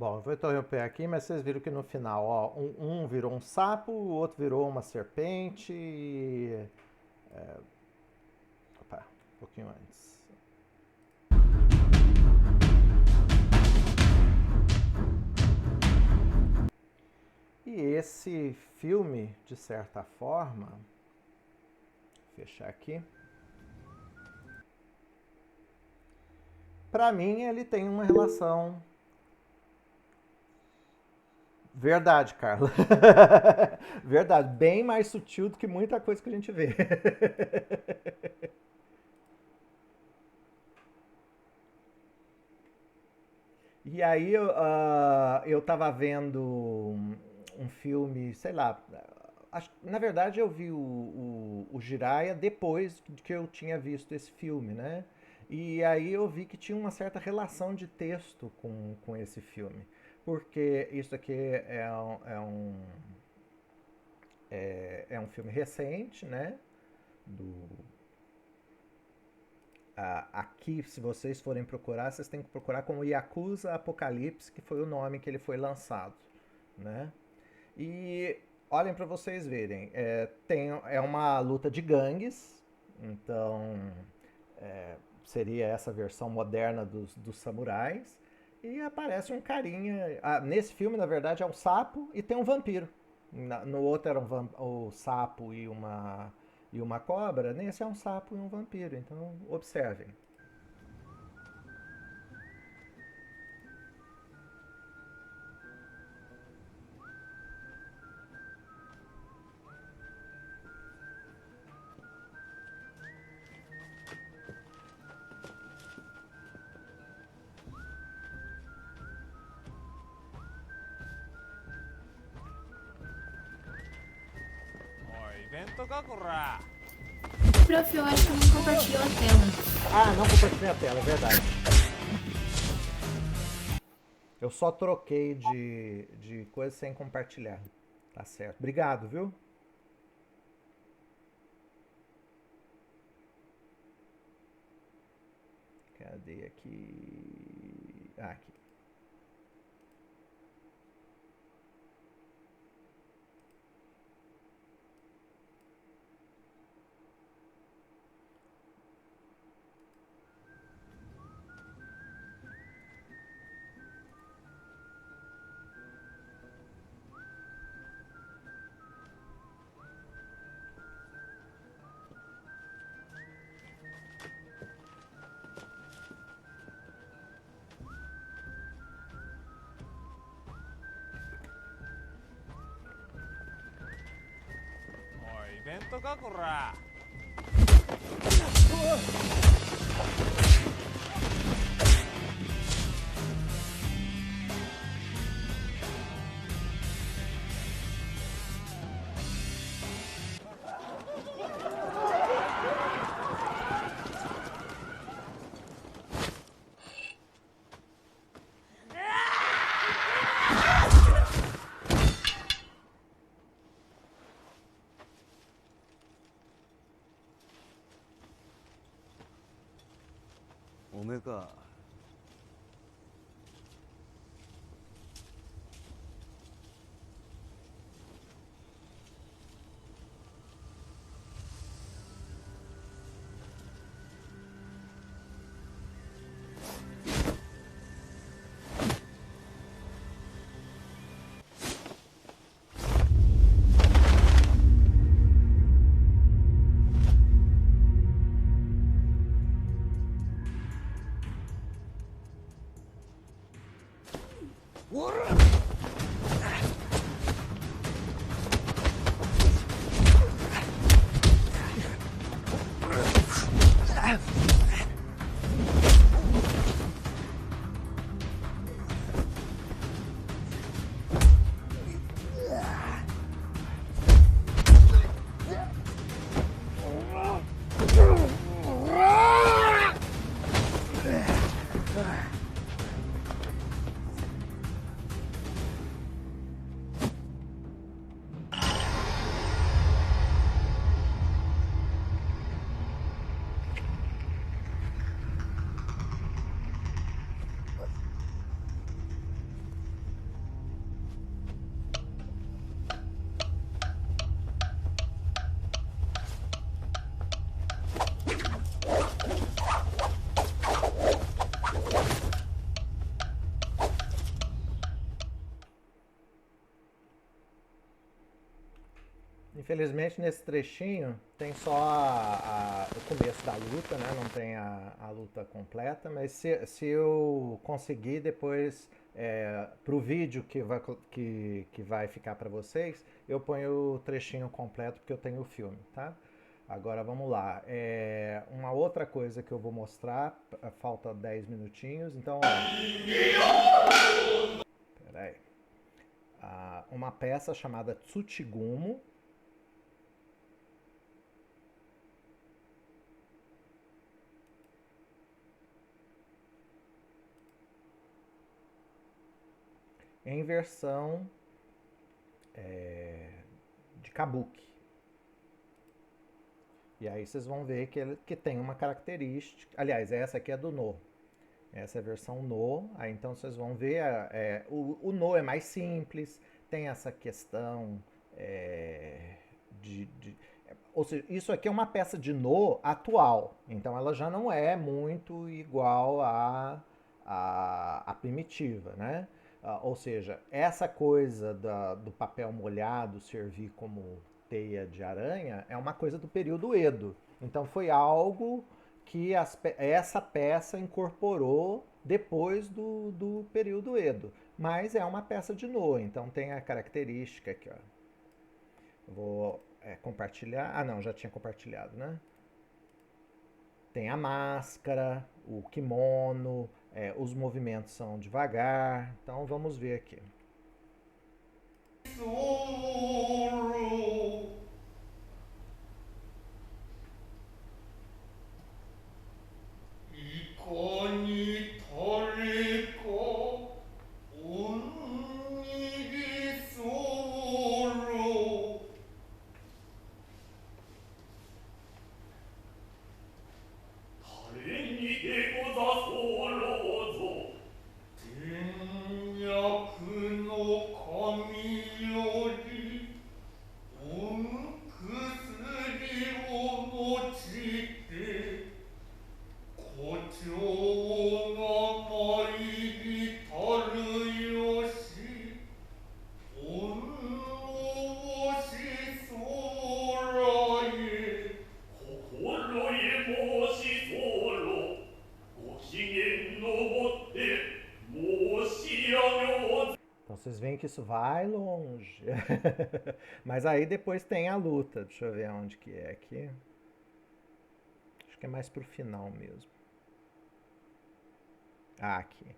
Bom, eu vou interromper aqui, mas vocês viram que no final, ó, um virou um sapo, o outro virou uma serpente e... Opa, um pouquinho antes. E esse filme, de certa forma, vou fechar aqui. Para mim, ele tem uma relação... Verdade, Carla. Verdade, bem mais sutil do que muita coisa que a gente vê. E aí eu tava vendo um filme, sei lá, na verdade eu vi o Jiraiya depois que eu tinha visto esse filme, né? E aí eu vi que tinha uma certa relação de texto com esse filme. Porque isso aqui é um filme recente, né? Aqui, se vocês forem procurar, vocês têm que procurar como Yakuza Apocalipse, que foi o nome que ele foi lançado, né? E olhem para vocês verem, é uma luta de gangues, então seria essa versão moderna dos samurais. E aparece um carinha. Nesse filme, na verdade, é um sapo e tem um vampiro. No outro era o sapo e uma cobra. Nesse é um sapo e um vampiro. Então, observem. Prof, eu acho que eu não compartilhou a tela. Não compartilhei a tela, é verdade. Eu só troquei de coisa sem compartilhar. Tá certo. Obrigado, viu? Cadê aqui? Aqui. 오메가 Infelizmente, nesse trechinho, tem só o começo da luta, né? Não tem a luta completa, mas se eu conseguir depois, pro vídeo que vai ficar para vocês, eu ponho o trechinho completo, porque eu tenho o filme, tá? Agora vamos lá. Uma outra coisa que eu vou mostrar, falta 10 minutinhos, então... Peraí. Uma peça chamada Tsutigumo. Em versão de kabuki. E aí vocês vão ver que tem uma característica. Aliás, essa aqui é do No. Essa é a versão No. Aí então vocês vão ver. O No é mais simples. Tem essa questão ou seja, isso aqui é uma peça de No atual. Então ela já não é muito igual à primitiva, né? Ou seja, essa coisa do papel molhado servir como teia de aranha é uma coisa do período Edo. Então foi algo que essa peça incorporou depois do período Edo. Mas é uma peça de No, então tem a característica aqui, ó. Eu vou compartilhar. Ah, não, já tinha compartilhado, né? Tem a máscara, o kimono, os movimentos são devagar. Então vamos ver aqui. Vocês veem que isso vai longe. Mas aí depois tem a luta. Deixa eu ver onde que é aqui. Acho que é mais pro final mesmo. Aqui.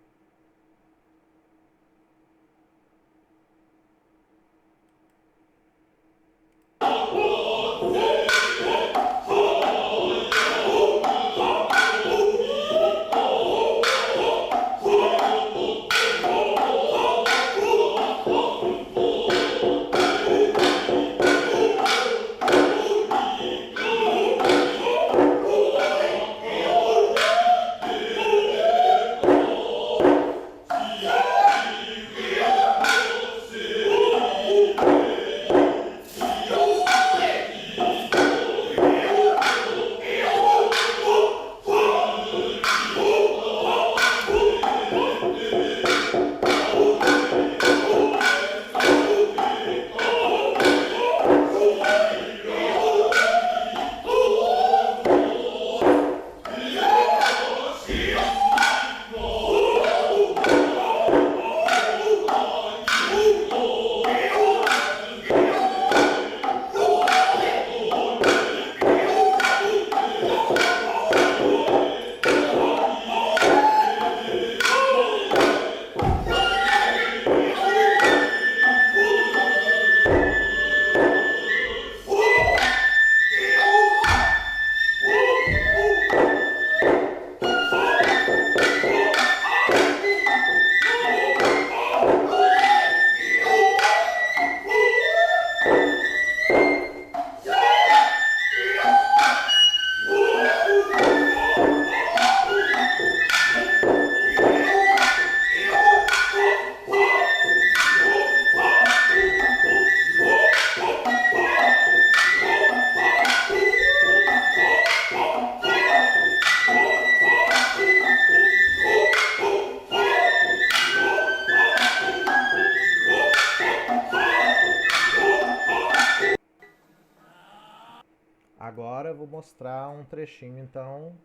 mostrar um trechinho, então,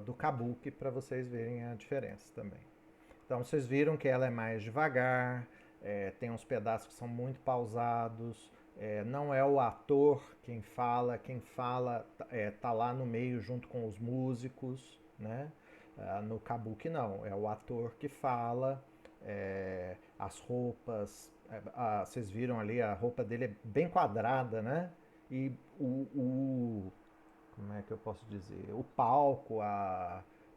do kabuki para vocês verem a diferença também. Então, vocês viram que ela é mais devagar, tem uns pedaços que são muito pausados, não é o ator quem fala tá lá no meio junto com os músicos, né? No kabuki não, é o ator que fala, as roupas, vocês viram ali, a roupa dele é bem quadrada, né? E como é que eu posso dizer? O palco,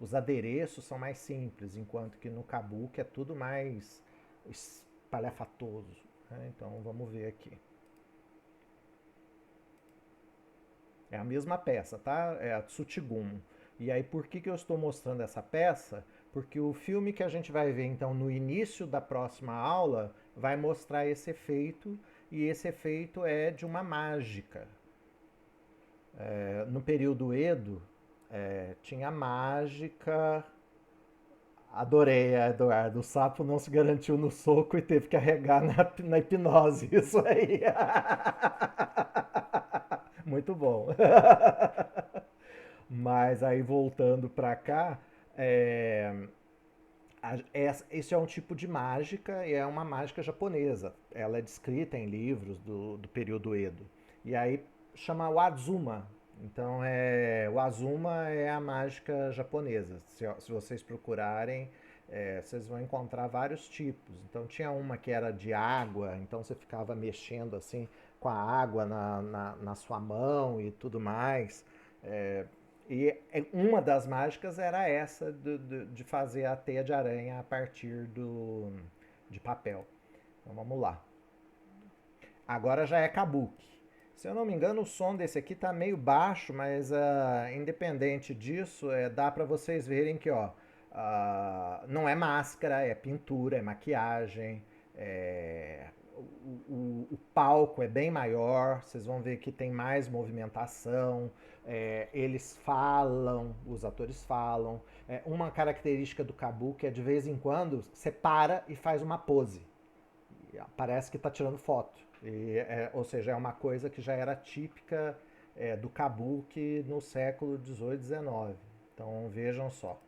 os adereços são mais simples, enquanto que no kabuki é tudo mais espalhafatoso, né? Então vamos ver aqui. É a mesma peça, tá? É a Tsuchigun. E aí por que eu estou mostrando essa peça? Porque o filme que a gente vai ver então no início da próxima aula vai mostrar esse efeito, e esse efeito é de uma mágica. No período Edo, tinha mágica. Adorei, Eduardo. O sapo não se garantiu no soco e teve que arregar na hipnose. Isso aí. Muito bom. Mas aí voltando para cá, esse é um tipo de mágica e é uma mágica japonesa. Ela é descrita em livros do período Edo. E aí chama Wazuma. Então o Azuma é a mágica japonesa. Se vocês procurarem, vocês vão encontrar vários tipos. Então tinha uma que era de água, então você ficava mexendo assim com a água na sua mão e tudo mais. E uma das mágicas era essa de fazer a teia de aranha a partir de papel. Então vamos lá. Agora já é kabuki. Se eu não me engano, o som desse aqui tá meio baixo, mas independente disso, dá para vocês verem que não é máscara, é pintura, é maquiagem, o palco é bem maior, vocês vão ver que tem mais movimentação, eles falam, os atores falam. Uma característica do kabuki é de vez em quando você para e faz uma pose. Parece que está tirando foto. Ou seja, é uma coisa que já era típica do kabuki no século XVIII, XIX. Então vejam só.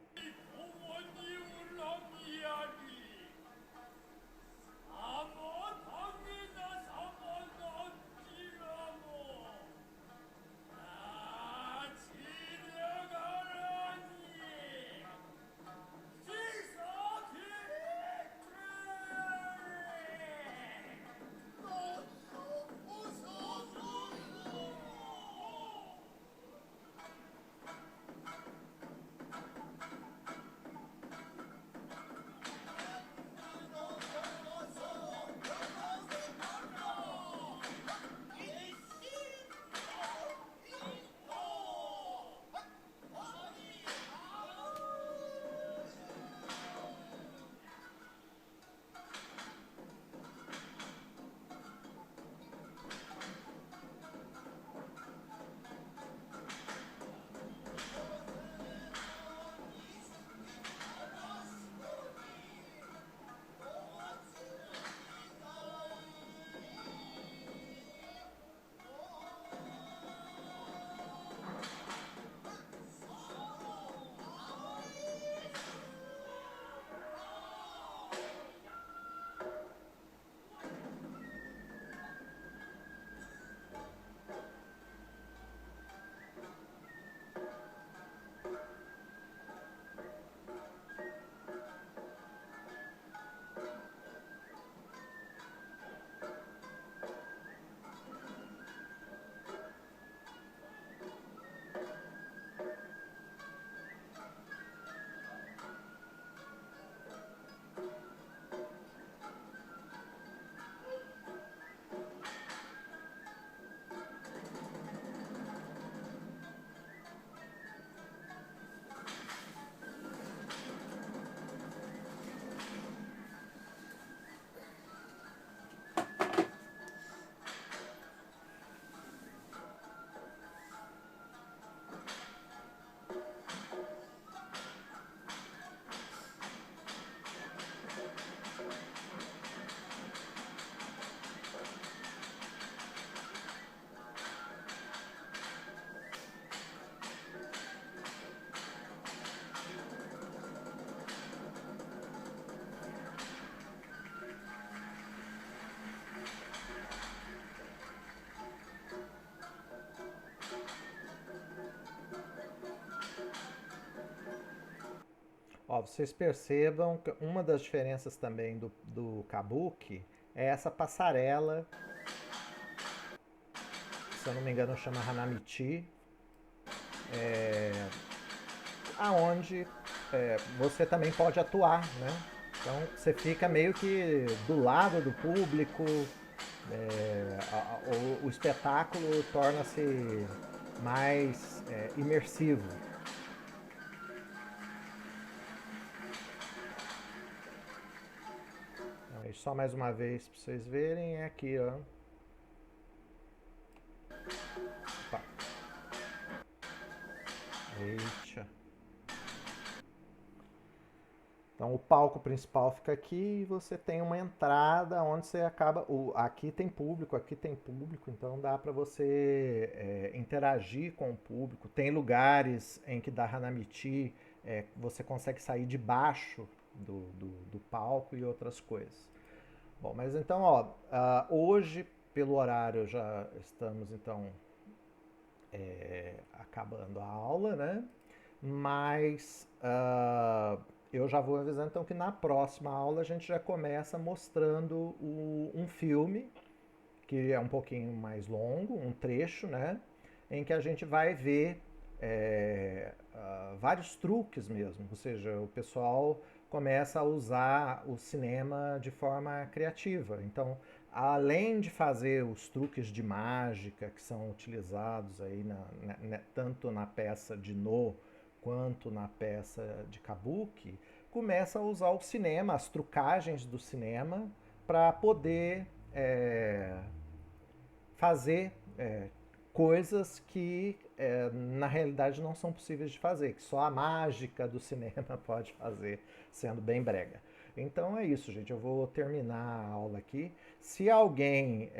Ó, vocês percebam que uma das diferenças também do Kabuki é essa passarela, que, se eu não me engano chama Hanamichi, aonde você também pode atuar, né? Então você fica meio que do lado do público, o espetáculo torna-se mais imersivo. Aí, só mais uma vez para vocês verem, é aqui, ó. Opa. Eita. Então o palco principal fica aqui e você tem uma entrada onde você acaba. Aqui tem público, então dá para você interagir com o público. Tem lugares em que da Hanamichi você consegue sair debaixo do palco e outras coisas. Bom, mas então, ó, hoje, pelo horário, já estamos então acabando a aula, né? Mas eu já vou avisando então que na próxima aula a gente já começa mostrando um filme que é um pouquinho mais longo, um trecho, né? Em que a gente vai ver vários truques mesmo, ou seja, o pessoal começa a usar o cinema de forma criativa. Então, além de fazer os truques de mágica que são utilizados aí tanto na peça de No quanto na peça de Kabuki, começa a usar o cinema, as trucagens do cinema, para poder fazer coisas que na realidade não são possíveis de fazer, que só a mágica do cinema pode fazer, sendo bem brega. Então é isso, gente. Eu vou terminar a aula aqui. Se alguém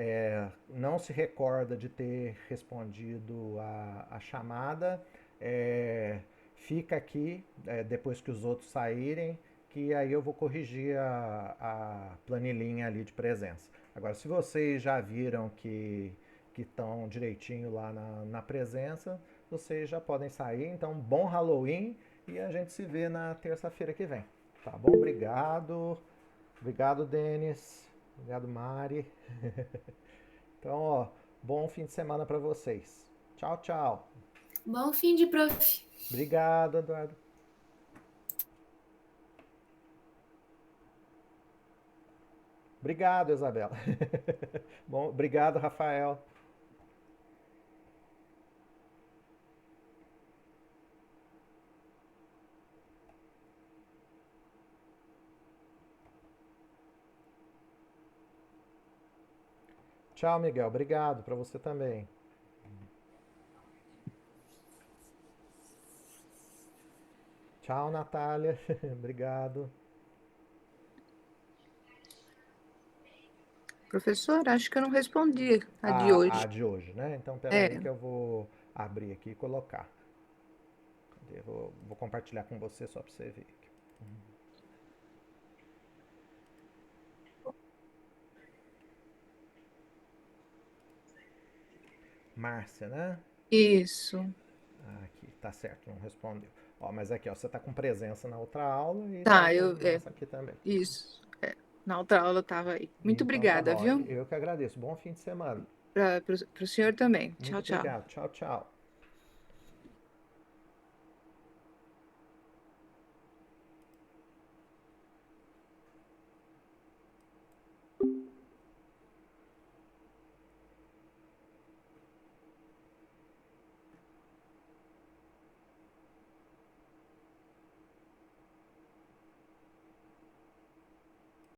não se recorda de ter respondido a chamada, fica aqui depois que os outros saírem, que aí eu vou corrigir a planilhinha ali de presença. Agora, se vocês já viram que estão direitinho lá na presença, vocês já podem sair. Então, bom Halloween e a gente se vê na terça-feira que vem. Tá bom? Obrigado. Obrigado, Denis. Obrigado, Mari. Então, ó, bom fim de semana para vocês. Tchau, tchau. Bom fim de prof. Obrigado, Eduardo. Obrigado, Isabela. Bom, obrigado, Rafael. Tchau, Miguel. Obrigado para você também. Tchau, Natália. Obrigado. Professor, acho que eu não respondi a de hoje. A de hoje, né? Então, peraí que eu vou abrir aqui e colocar. Cadê? Vou compartilhar com você só para você ver aqui. Márcia, né? Isso. Aqui, tá certo, não respondeu. Ó, mas aqui, ó, você tá com presença na outra aula e Tá, nessa aqui também. Isso. Na outra aula eu estava aí. Muito Então, obrigada, tá bom. viu? Eu que agradeço. Bom fim de semana. Para o senhor também. Muito Tchau, tchau. obrigado. Tchau, tchau.